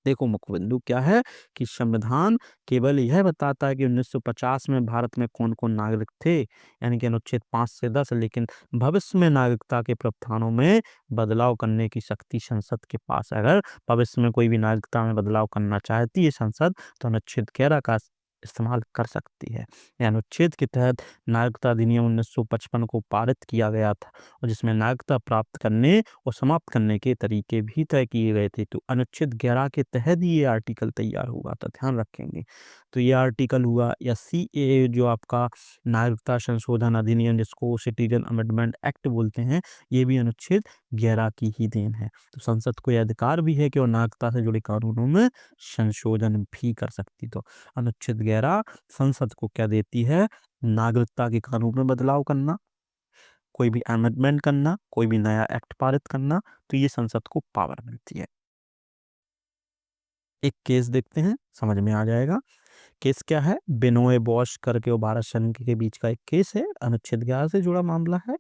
देखो मुख्य बिंदु क्या है कि संविधान केवल यह बताता है कि 1950 में भारत में कौन कौन नागरिक थे, यानी कि अनुच्छेद 5 से 10, लेकिन भविष्य में नागरिकता के प्रावधानों में बदलाव करने की शक्ति संसद के पास है। अगर भविष्य में कोई भी नागरिकता में बदलाव करना चाहती है संसद, तो अनुच्छेद 11 का इस्तेमाल कर सकती है। यह अनुच्छेद के तहत नागरिकता अधिनियम 1955 को पारित किया गया था, और जिसमें नागरिकता प्राप्त करने और समाप्त करने के तरीके भी तय किए गए थे। तो अनुच्छेद 11 के तहत ही ये आर्टिकल तैयार हुआ था, ध्यान रखेंगे। तो ये आर्टिकल हुआ, या सीएए जो आपका नागरिकता संशोधन अधिनियम, जिसको सिटीजन अमेंडमेंट एक्ट बोलते हैं, ये भी अनुच्छेद 11 की ही देन है। तो संसद को यह अधिकार भी है कि वो नागरिकता से जुड़े कानूनों में संशोधन भी कर सकती। तो अनुच्छेद 11 संसद को क्या देती है? नागरिकता के कानून में बदलाव करना, कोई भी अमेंडमेंट करना, कोई भी नया एक्ट पारित करना, तो ये संसद को पावर मिलती है। एक केस देखते हैं, समझ में आ जाएगा। केस क्या है? बिनोय बोस करके और भारत संघ के बीच का एक केस है, अनुच्छेद 11 से जुड़ा मामला है,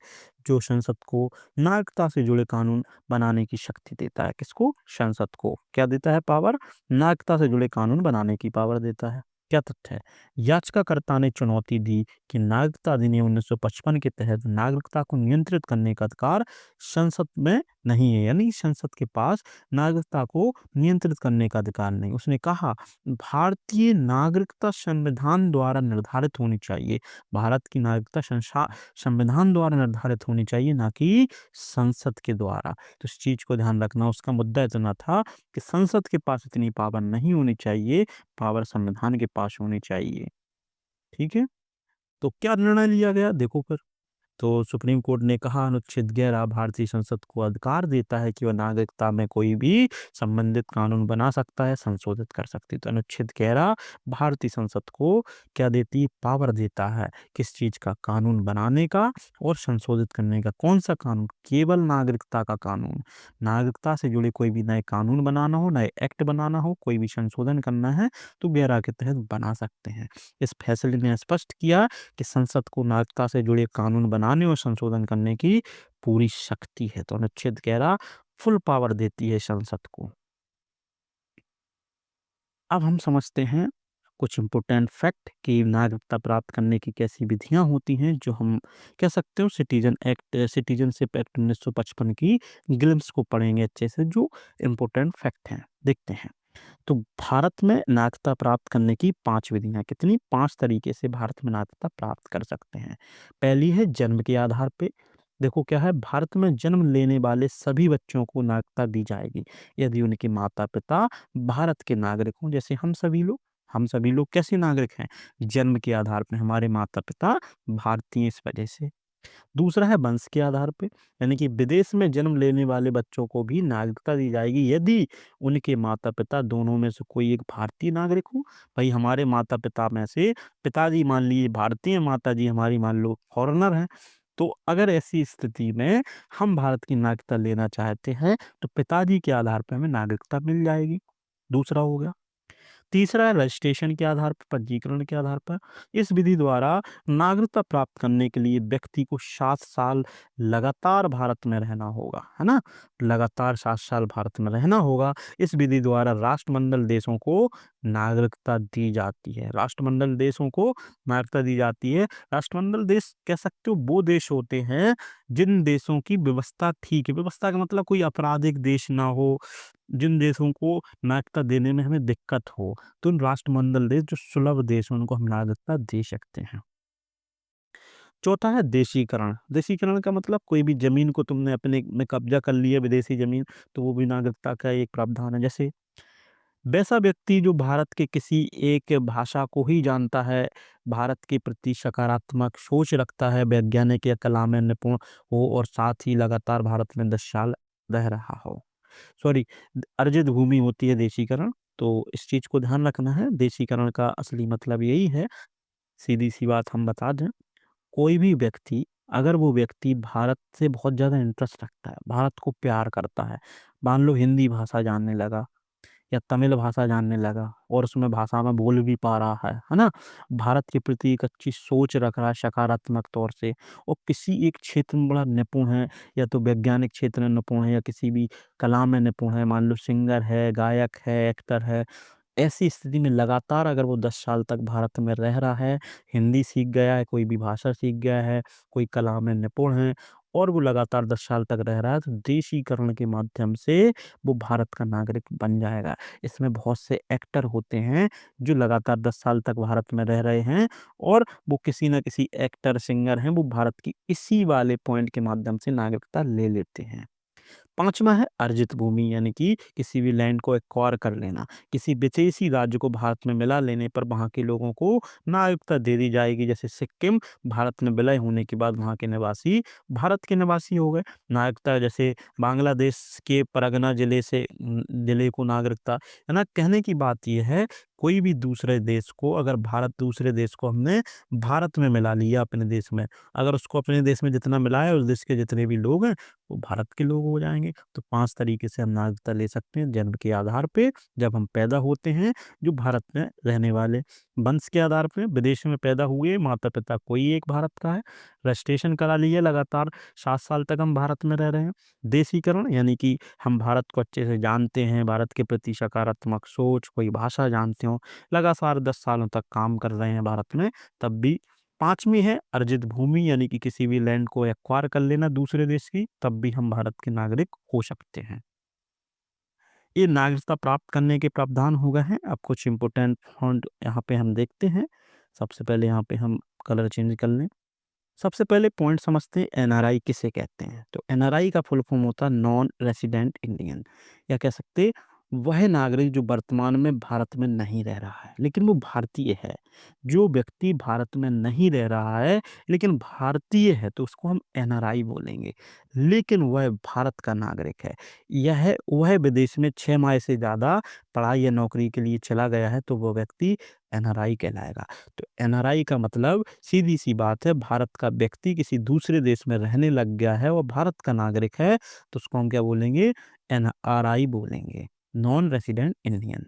जो संसद को नागरिकता से जुड़े कानून बनाने की शक्ति देता है। किसको? संसद को क्या देता है? पावर। नागरिकता से जुड़े कानून बनाने की पावर देता है। क्या तथ्य है? याचिकाकर्ता ने चुनौती दी कि नागरिकता अधिनियम 1955 के तहत नागरिकता को नियंत्रित करने का अधिकार संसद में नहीं है, यानी संसद के पास नागरिकता को नियंत्रित करने का अधिकार नहीं। उसने कहा भारतीय नागरिकता संविधान द्वारा निर्धारित होनी चाहिए। भारत की नागरिकता संविधान द्वारा निर्धारित होनी चाहिए, ना कि संसद के द्वारा। तो इस चीज को ध्यान रखना। उसका मुद्दा इतना था कि संसद के पास इतनी पावर नहीं होनी चाहिए, पावर संविधान के पास होनी चाहिए। ठीक है, तो क्या निर्णय लिया गया देखो फिर। तो सुप्रीम कोर्ट ने कहा अनुच्छेद 11 भारतीय संसद को अधिकार देता है कि वह नागरिकता में कोई भी संबंधित कानून बना सकता है, संशोधित कर सकती है। तो अनुच्छेद 11 भारतीय संसद को क्या देती है? पावर देता है। किस चीज का? कानून बनाने का और संशोधित करने का। कौन सा कानून? केवल नागरिकता का कानून। नागरिकता से जुड़े कोई भी नए कानून बनाना हो, नए एक्ट बनाना हो, कोई भी संशोधन करना है, तो 11 के तहत बना सकते हैं। इस फैसले ने स्पष्ट किया कि संसद को नागरिकता से जुड़े कानून बनाने और संशोधन करने की पूरी शक्ति है। तो अनुच्छेद 11 फुल पावर देती है संसद को। अब हम समझते हैं कुछ इम्पोर्टेंट फैक्ट कि नागरिकता प्राप्त करने की कैसी विधियां होती हैं, जो हम कह सकते हो सिटीजनशिप एक्ट 1955 की ग्लिम्स को पढ़ेंगे अच्छे से, जो इम्पोर्टेंट फैक्ट हैं। देखते हैं। तो भारत में नागरिकता प्राप्त करने की 5 विधियां। कितनी? 5 तरीके से भारत में नागरिकता प्राप्त कर सकते हैं। पहली है जन्म के आधार पे। देखो क्या है, भारत में जन्म लेने वाले सभी बच्चों को नागरिकता दी जाएगी यदि उनके माता पिता भारत के नागरिक हों। जैसे हम सभी लोग कैसे नागरिक हैं? जन्म के आधार पर हमारे माता पिता भारतीय, इस वजह से। दूसरा है वंश के आधार पे, यानी कि विदेश में जन्म लेने वाले बच्चों को भी नागरिकता दी जाएगी यदि उनके माता पिता दोनों में से कोई एक भारतीय नागरिक हो। भाई हमारे माता पिता में से पिताजी मान लीजिए भारतीय, माता जी हमारी मान लो फॉरेनर हैं, तो अगर ऐसी स्थिति में हम भारत की नागरिकता लेना चाहते हैं, तो पिताजी के आधार पर हमें नागरिकता मिल जाएगी। दूसरा हो गया। तीसरा है रजिस्ट्रेशन के आधार पर, पंजीकरण के आधार पर। इस विधि द्वारा नागरिकता प्राप्त करने के लिए व्यक्ति को 7 साल लगातार भारत में रहना होगा, है ना? लगातार 7 साल भारत में रहना होगा। इस विधि द्वारा राष्ट्रमंडल देशों को नागरिकता दी जाती है। राष्ट्रमंडल देशों को नागरिकता दी जाती है। राष्ट्रमंडल देश कह सकते हो वो देश होते हैं जिन देशों की व्यवस्था ठीक है। व्यवस्था का मतलब कोई आपराधिक देश ना हो, जिन देशों को नागरिकता देने में हमें दिक्कत हो, तो उन राष्ट्रमंडल देश जो सुलभ देश हैं उनको हम नागरिकता दे सकते हैं। चौथा है देशीकरण। देशीकरण का मतलब कोई भी जमीन को तुमने अपने में कब्जा कर लिया, विदेशी जमीन, तो वो भी नागरिकता का एक प्रावधान है। जैसे वैसा व्यक्ति जो भारत के किसी एक भाषा को ही जानता है, भारत के प्रति सकारात्मक सोच रखता है, वैज्ञानिक या कला में निपुण हो और साथ ही लगातार भारत में 10 साल रह रहा हो। सॉरी, अर्जित भूमि होती है देशीकरण। तो इस चीज को ध्यान रखना है। देशीकरण का असली मतलब यही है, सीधी सी बात हम बता दें, कोई भी व्यक्ति, अगर वो व्यक्ति भारत से बहुत ज़्यादा इंटरेस्ट रखता है, भारत को प्यार करता है, मान लो हिंदी भाषा जानने लगा या तमिल भाषा जानने लगा और उसमें भाषा में बोल भी पा रहा है ना? भारत के प्रति एक अच्छी सोच रख रहा है सकारात्मक तौर से, और किसी एक क्षेत्र में बड़ा निपुण है, या तो वैज्ञानिक क्षेत्र में निपुण है या किसी भी कला में निपुण है, मान लो सिंगर है, गायक है, एक्टर है, ऐसी स्थिति में लगातार अगर वो 10 साल तक भारत में रह रहा है, हिंदी सीख गया है, कोई भी भाषा सीख गया है, कोई कला में निपुण है और वो लगातार 10 साल तक रह रहा है, तो देशीकरण के माध्यम से वो भारत का नागरिक बन जाएगा। इसमें बहुत से एक्टर होते हैं जो लगातार 10 साल तक भारत में रह रहे हैं और वो किसी न किसी एक्टर, सिंगर हैं, वो भारत की इसी वाले पॉइंट के माध्यम से नागरिकता ले लेते हैं। पाँचवाँ है अर्जित भूमि, यानी कि किसी भी लैंड को एक्वायर कर लेना। किसी विदेशी राज्य को भारत में मिला लेने पर वहाँ के लोगों को नागरिकता दे दी जाएगी। जैसे सिक्किम भारत में विलय होने के बाद वहाँ के निवासी भारत के निवासी हो गए। नागरिकता जैसे बांग्लादेश के परगना जिले को नागरिकता, है ना? कहने की बात ये है, कोई भी दूसरे देश को, अगर दूसरे देश को हमने भारत में मिला लिया अपने देश में, अगर उसको अपने देश में जितना मिलाया उस देश के जितने भी लोग हैं वो भारत के लोग हो जाएँगे। तो 5 तरीके से हम नागरिकता ले सकते हैं। जन्म के आधार पे, जब हम पैदा होते हैं, जो भारत में रहने वाले, वंश के आधार पे, विदेश में पैदा हुए, माता-पिता कोई एक भारत का है, रजिस्ट्रेशन करा लिए, लगातार 7 साल तक हम भारत में रह रहे हैं। देशीकरण यानी कि हम भारत को अच्छे से जानते हैं, भारत के प्रति सकारात्मक सोच, कोई भाषा जानते हो, लगातार 10 सालों तक काम कर रहे हैं भारत में, तब भी। 5वीं है अर्जित भूमि, यानी कि किसी भी लैंड को एक्वायर कर लेना दूसरे देश की, तब भी हम भारत के नागरिक हो सकते हैं। ये नागरिकता प्राप्त करने के प्रावधान हो गए हैं। अब कुछ इम्पोर्टेंट पॉइंट यहाँ पे हम देखते हैं। सबसे पहले यहाँ पे हम कलर चेंज कर लें। सबसे पहले पॉइंट समझते हैं एनआरआई किसे कहते हैं। तो एनआरआई का फुल फॉर्म होता है नॉन रेसिडेंट इंडियन, या कह सकते हैं वह नागरिक जो वर्तमान में भारत में नहीं रह रहा है लेकिन वो भारतीय है। जो व्यक्ति भारत में नहीं रह रहा है लेकिन भारतीय है तो उसको हम एनआरआई बोलेंगे, लेकिन वह भारत का नागरिक है। यह वह विदेश में 6 माह से ज़्यादा पढ़ाई या नौकरी के लिए चला गया है तो वो व्यक्ति एनआरआई कहलाएगा। तो एनआरआई का मतलब सीधी सी बात है, भारत का व्यक्ति किसी दूसरे देश में रहने लग गया है और भारत का नागरिक है तो उसको हम क्या बोलेंगे? एनआरआई बोलेंगे, नॉन रेसिडेंट इंडियन।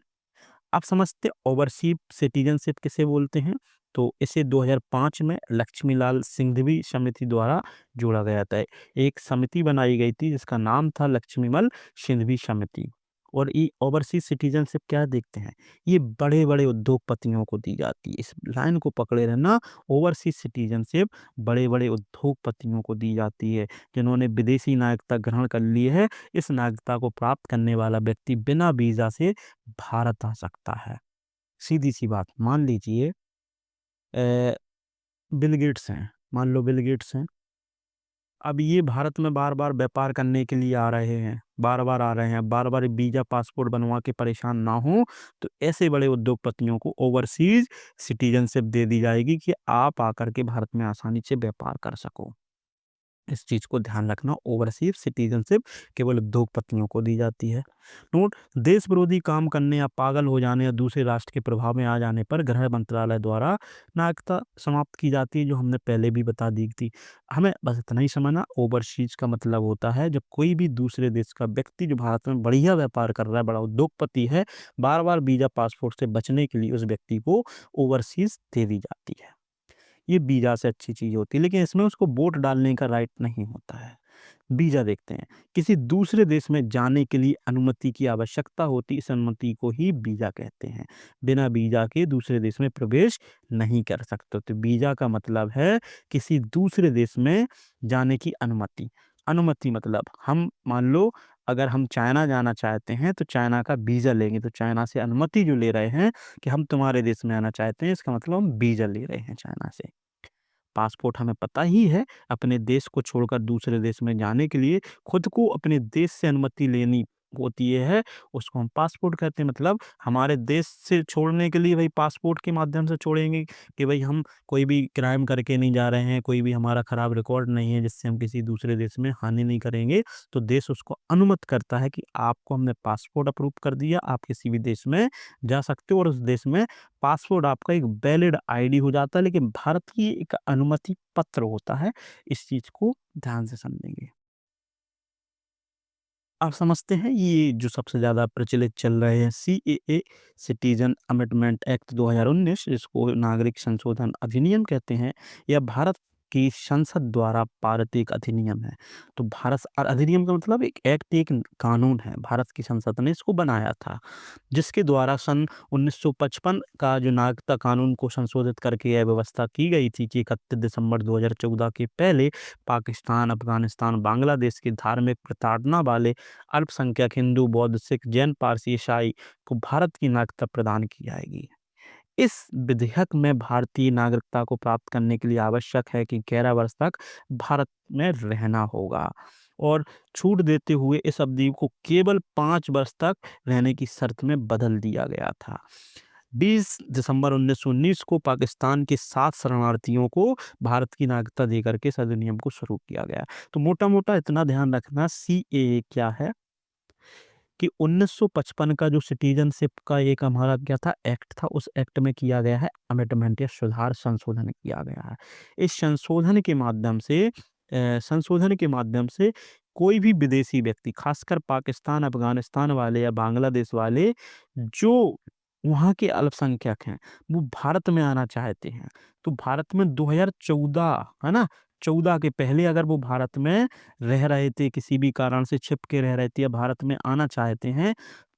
आप समझते ओवरसीज सिटीजनशिप किसे बोलते हैं? तो इसे 2005 में लक्ष्मीलाल सिंघवी समिति द्वारा जोड़ा गया था। एक समिति बनाई गई थी जिसका नाम था लक्ष्मीमल सिंघवी समिति। और ये ओवरसीज सिटीजनशिप क्या देखते हैं? ये बड़े-बड़े उद्योगपतियों को दी जाती है। इस लाइन को पकड़े रहना, ओवरसीज सिटीजनशिप बड़े-बड़े उद्योगपतियों को दी जाती है, जिन्होंने विदेशी नागरिकता ग्रहण कर ली है। इस नागरिकता को प्राप्त करने वाला व्यक्ति बिना वीज़ा से भारत आ सकता है। सीधी-सी बात, मान लीजिए अ, बिल गेट्स हैं, मान लो बिल गेट्स हैं। अब ये भारत में बार-बार व्यापार करने के लिए आ रहे हैं, बार-बार आ रहे हैं, बार-बार वीज़ा, पासपोर्ट बनवा के परेशान ना हों, तो ऐसे बड़े उद्योगपतियों को ओवरसीज़ सिटीज़नशिप दे दी जाएगी कि आप आकर के भारत में आसानी से व्यापार कर सको। इस चीज़ को ध्यान रखना, ओवरसीज सिटीजनशिप केवल उद्योगपतियों को दी जाती है। नोट, देश विरोधी काम करने या पागल हो जाने या दूसरे राष्ट्र के प्रभाव में आ जाने पर गृह मंत्रालय द्वारा नागरिकता समाप्त की जाती है, जो हमने पहले भी बता दी थी। हमें बस इतना ही समझना, ओवरसीज का मतलब होता है जब कोई भी दूसरे देश का व्यक्ति जो भारत में बढ़िया व्यापार कर रहा है, बड़ा उद्योगपति है, बार-बार वीज़ा, पासपोर्ट से बचने के लिए उस व्यक्ति को ओवरसीज दे दी जाती है। ये वीज़ा से अच्छी चीज़ होती है, लेकिन इसमें उसको वोट डालने का राइट नहीं होता है। वीजा देखते हैं। किसी दूसरे देश में जाने के लिए अनुमति की आवश्यकता होती, इस अनुमति को ही वीजा कहते हैं। बिना वीजा के दूसरे देश में प्रवेश नहीं कर सकते। तो वीजा का मतलब है किसी दूसरे देश में जाने की अनुमति। अनुमति मतलब हम मान लो अगर हम चाइना जाना चाहते हैं तो चाइना का वीजा लेंगे, तो चाइना से अनुमति जो ले रहे हैं कि हम तुम्हारे देश में आना चाहते हैं, इसका मतलब हम वीजा ले रहे हैं चाइना से। पासपोर्ट हमें पता ही है, अपने देश को छोड़कर दूसरे देश में जाने के लिए खुद को अपने देश से अनुमति लेनी होती है, उसको हम पासपोर्ट कहते हैं। मतलब हमारे देश से छोड़ने के लिए भाई पासपोर्ट के माध्यम से छोड़ेंगे कि भाई हम कोई भी क्राइम करके नहीं जा रहे हैं, कोई भी हमारा खराब रिकॉर्ड नहीं है जिससे हम किसी दूसरे देश में हानि नहीं करेंगे, तो देश उसको अनुमत करता है कि आपको हमने पासपोर्ट अप्रूव कर दिया, आप किसी भी देश में जा सकते हो और उस देश में पासपोर्ट आपका एक वैलिड आईडी हो जाता है, लेकिन भारत की एक अनुमति पत्र होता है। इस चीज को ध्यान से समझेंगे। आप समझते हैं ये जो सबसे ज्यादा प्रचलित चल रहे हैं सीएए, सिटीजन अमेंडमेंट एक्ट 2019, जिसको नागरिक संशोधन अधिनियम कहते हैं, यह भारत की संसद द्वारा पारित एक अधिनियम है। तो भारत अधिनियम का मतलब एक एक्ट, एक कानून है, भारत की संसद ने इसको बनाया था, जिसके द्वारा सन 1955 का जो नागरिकता कानून को संशोधित करके यह व्यवस्था की गई थी कि 31 दिसंबर 2014 के पहले पाकिस्तान, अफगानिस्तान, बांग्लादेश के धार्मिक प्रताड़ना वाले अल्पसंख्यक हिंदू, बौद्ध, सिख, जैन, पारसी, ईसाई को भारत की नागरिकता प्रदान की जाएगी। इस विधेयक में भारतीय नागरिकता को प्राप्त करने के लिए आवश्यक है कि 11 वर्ष तक भारत में रहना होगा और छूट देते हुए इस अवधि को केवल 5 वर्ष तक रहने की शर्त में बदल दिया गया था। 20 दिसंबर 1919 को पाकिस्तान के 7 शरणार्थियों को भारत की नागरिकता देकर के इस अधिनियम को शुरू किया गया। तो मोटा मोटा इतना ध्यान रखना, सीएए क्या है कि 1955 का जो सिटीजनशिप का एक हमारा क्या था एक्ट था, उस एक्ट में किया गया है अमेंडमेंट या सुधार, संशोधन किया गया है। इस संशोधन के माध्यम से कोई भी विदेशी व्यक्ति, खासकर पाकिस्तान, अफगानिस्तान वाले या बांग्लादेश वाले जो वहाँ के अल्पसंख्यक हैं, वो भारत में आना चाहते हैं, तो भारत में 2014 है ना, 14 के पहले अगर वो भारत में रह रहे थे, किसी भी कारण से छिप के रह रहे थे या भारत में आना चाहते हैं,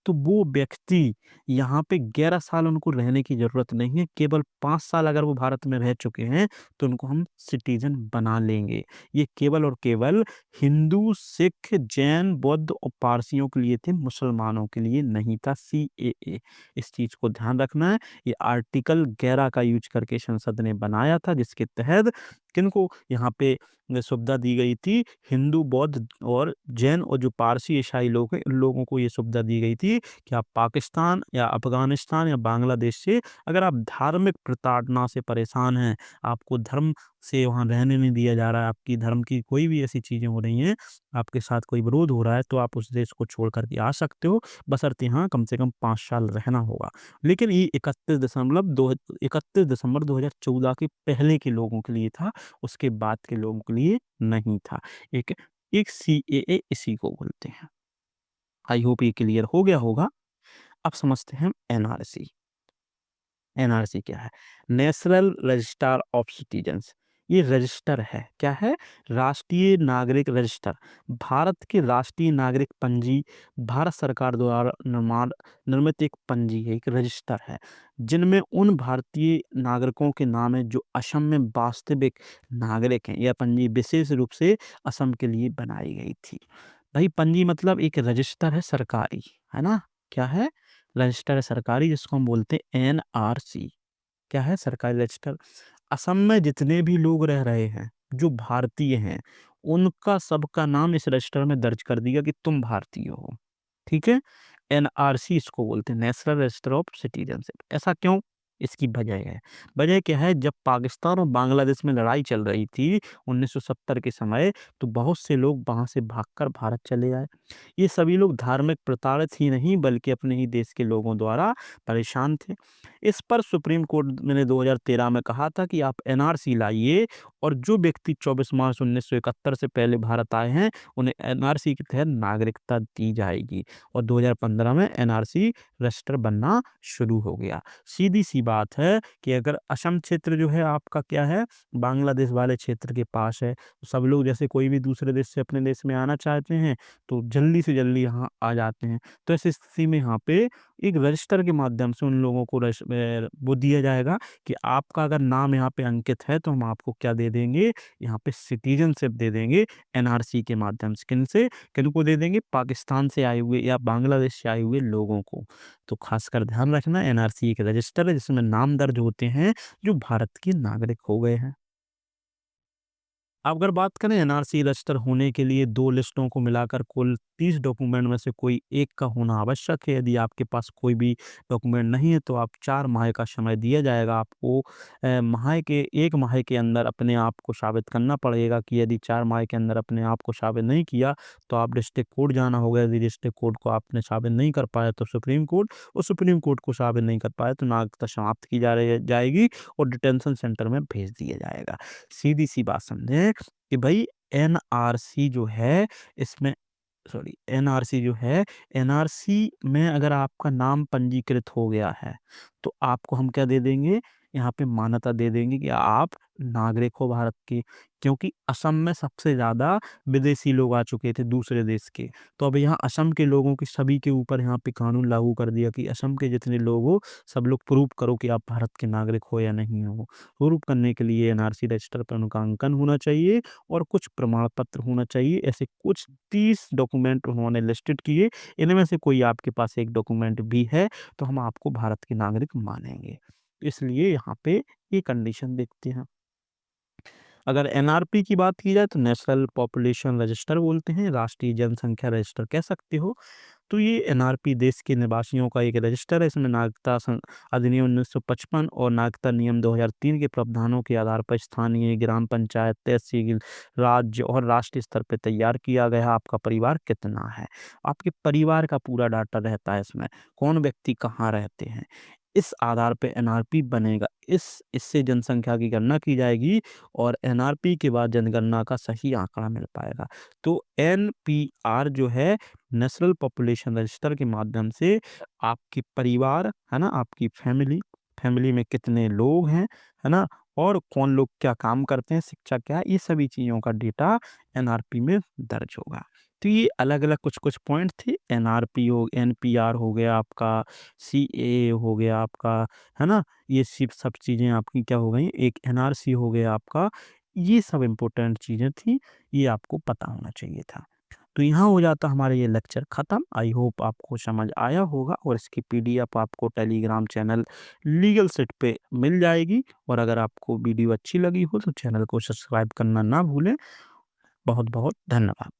तो वो व्यक्ति यहाँ पे 11 साल उनको रहने की ज़रूरत नहीं है। केवल 5 साल अगर वो भारत में रह चुके हैं, तो उनको हम सिटीज़न बना लेंगे। ये केवल और केवल हिंदू, सिख, जैन, बौद्ध और पारसियों के लिए थे, मुसलमानों के लिए नहीं था सीएए। इस चीज़ को ध्यान रखना है। ये आर्टिकल 11 का यूज़ करके संसद ने बनाया था, जिसके तहत किनको यहाँ पे सुविधा दी गई थी, हिंदू, बौद्ध और जैन और जो पारसी ईसाई लोग हैं, इन लोगों को ये सुविधा दी गई थी कि आप पाकिस्तान या अफगानिस्तान या बांग्लादेश से अगर आप धार्मिक प्रताड़ना से परेशान हैं, आपको धर्म से वहाँ रहने नहीं दिया जा रहा है, आपकी धर्म की कोई भी ऐसी चीज़ें हो रही हैं, आपके साथ कोई विरोध हो रहा है, तो आप उस देश को छोड़ कर के आ सकते हो, बशर्ते यहाँ कम से कम 5 साल रहना होगा। लेकिन ये 31 दिसंबर 2014 के पहले के लोगों के लिए था, उसके बाद के लोगों के लिए नहीं था। एक एक सीएए इसी को बोलते हैं। आई होप ये क्लियर हो गया होगा। अब समझते हैं एनआरसी। एनआरसी क्या है? National register of citizens. ये रजिस्टर है, क्या है? राष्ट्रीय नागरिक रजिस्टर। भारत के राष्ट्रीय नागरिक पंजी भारत सरकार द्वारा निर्मित एक पंजी है, एक रजिस्टर है, जिनमें उन भारतीय नागरिकों के नाम है जो असम में वास्तविक नागरिक हैं। यह पंजी विशेष रूप से असम के लिए बनाई गई थी। भाई पंजी मतलब एक रजिस्टर है सरकारी, है ना? क्या है? रजिस्टर है सरकारी, जिसको हम बोलते हैं एनआरसी। क्या है? सरकारी रजिस्टर। असम में जितने भी लोग रह रहे हैं जो भारतीय हैं, उनका सबका नाम इस रजिस्टर में दर्ज कर दिया कि तुम भारतीय हो। ठीक है? एनआरसी इसको बोलते हैं, नेशनल रजिस्टर ऑफ सिटीजनशिप। ऐसा क्यों? इसकी वजह है। वजह क्या है? जब पाकिस्तान और बांग्लादेश में लड़ाई चल रही थी 1970 के समय, तो बहुत से लोग वहां से भागकर भारत चले आए। ये सभी लोग धार्मिक प्रताड़ित ही नहीं बल्कि अपने ही देश के लोगों द्वारा परेशान थे। इस पर सुप्रीम कोर्ट ने 2013 में कहा था कि आप एनआरसी लाइए और जो व्यक्ति 24 मार्च 1971 से पहले भारत आए हैं, उन्हें एनआरसी के तहत नागरिकता दी जाएगी और 2015 में एनआरसी रजिस्टर बनना शुरू हो गया। सीधी-सी बात है कि अगर असम क्षेत्र जो है आपका क्या है, बांग्लादेश वाले क्षेत्र के पास है, तो सब लोग जैसे कोई भी दूसरे देश से अपने देश में आना चाहते हैं, तो जल्दी से जल्दी यहाँ आ जाते हैं। तो ऐसी स्थिति में यहाँ पे एक रजिस्टर के माध्यम से उन लोगों को वो दिया जाएगा कि आपका अगर नाम यहाँ पे अंकित है, तो हम आपको क्या दे देंगे, यहाँ पे सिटीज़नशिप दे देंगे एनआरसी के माध्यम से। किनसे? किनको दे देंगे? पाकिस्तान से आए हुए या बांग्लादेश से आए हुए लोगों को। तो खासकर ध्यान रखना, एनआरसी एक रजिस्टर है जिसमें नाम दर्ज होते हैं जो भारत के नागरिक हो गए हैं। अब अगर बात करें एनआरसी रजिस्टर होने के लिए 2 लिस्टों को मिलाकर कुल 30 डॉक्यूमेंट में से कोई एक का होना आवश्यक है। यदि आपके पास कोई भी डॉक्यूमेंट नहीं है, तो आप 4 माह का समय दिया जाएगा आपको। 1 माह के अंदर अपने आप को साबित करना पड़ेगा कि यदि 4 माह के अंदर अपने आप को साबित नहीं किया, तो आप डिस्ट्रिक्ट कोर्ट जाना होगा। यदि डिस्ट्रिक्ट कोर्ट को आपने साबित नहीं कर पाया, तो सुप्रीम कोर्ट, और सुप्रीम कोर्ट को साबित नहीं कर पाया, तो नागरिकता समाप्त की जाएगी और डिटेंशन सेंटर में भेज दिया जाएगा। सीधी-सी बात समझें कि भई एनआरसी जो है इसमें सॉरी एनआरसी जो है, एनआरसी में अगर आपका नाम पंजीकृत हो गया है, तो आपको हम क्या दे देंगे, यहाँ पे मान्यता दे देंगे कि आप नागरिक हो भारत के। क्योंकि असम में सबसे ज़्यादा विदेशी लोग आ चुके थे दूसरे देश के। तो अब यहाँ असम के लोगों की सभी के ऊपर यहाँ पे कानून लागू कर दिया कि असम के जितने लोग हो, सब लोग प्रूव करो कि आप भारत के नागरिक हो या नहीं हो। प्रूव करने के लिए एनआरसी रजिस्टर पर उनका अंकन होना चाहिए और कुछ प्रमाण पत्र होना चाहिए। ऐसे कुछ 30 डॉक्यूमेंट उन्होंने लिस्टेड किए। इनमें से कोई आपके पास एक डॉक्यूमेंट भी है, तो हम आपको भारत के नागरिक मानेंगे। इसलिए यहाँ पे ये कंडीशन देखते हैं। अगर एनआरपी की बात की जाए, तो नेशनल पॉपुलेशन रजिस्टर बोलते हैं, राष्ट्रीय जनसंख्या रजिस्टर कह सकते हो। तो ये एनआरपी देश के निवासियों का एक रजिस्टर है। इसमें नागरिकता अधिनियम 1955 और नागरिकता नियम 2003 के प्रावधानों के आधार पर स्थानीय, ग्राम पंचायत, तहसील, राज्य और राष्ट्रीय स्तर पे तैयार किया गया है। आपका परिवार कितना है, आपके परिवार का पूरा डाटा रहता है इसमें, कौन व्यक्ति कहाँ रहते हैं। इस आधार पे एनआरपी बनेगा। इससे जनसंख्या की गणना की जाएगी और एनआरपी के बाद जनगणना का सही आंकड़ा मिल पाएगा। तो एनपीआर जो है, नेशनल पॉपुलेशन रजिस्टर के माध्यम से आपके परिवार, है ना, आपकी फैमिली में कितने लोग हैं, है ना, और कौन लोग क्या काम करते हैं, शिक्षा क्या है, ये सभी चीज़ों का डेटा एनआरपी में दर्ज होगा। तो ये अलग-अलग कुछ-कुछ पॉइंट थे। एनपीआर हो गया आपका, सीएए हो गया आपका, है ना? ये सब चीज़ें आपकी क्या हो गई, एक एनआरसी हो गया आपका। ये सब इम्पोर्टेंट चीज़ें थी, ये आपको पता होना चाहिए था। तो यहाँ हो जाता हमारा ये लेक्चर ख़त्म। आई होप आपको समझ आया होगा और इसकी पीडीएफ आपको टेलीग्राम चैनल लीगल सिट पे मिल जाएगी। और अगर आपको वीडियो अच्छी लगी हो, तो चैनल को सब्सक्राइब करना ना भूलें। बहुत-बहुत धन्यवाद।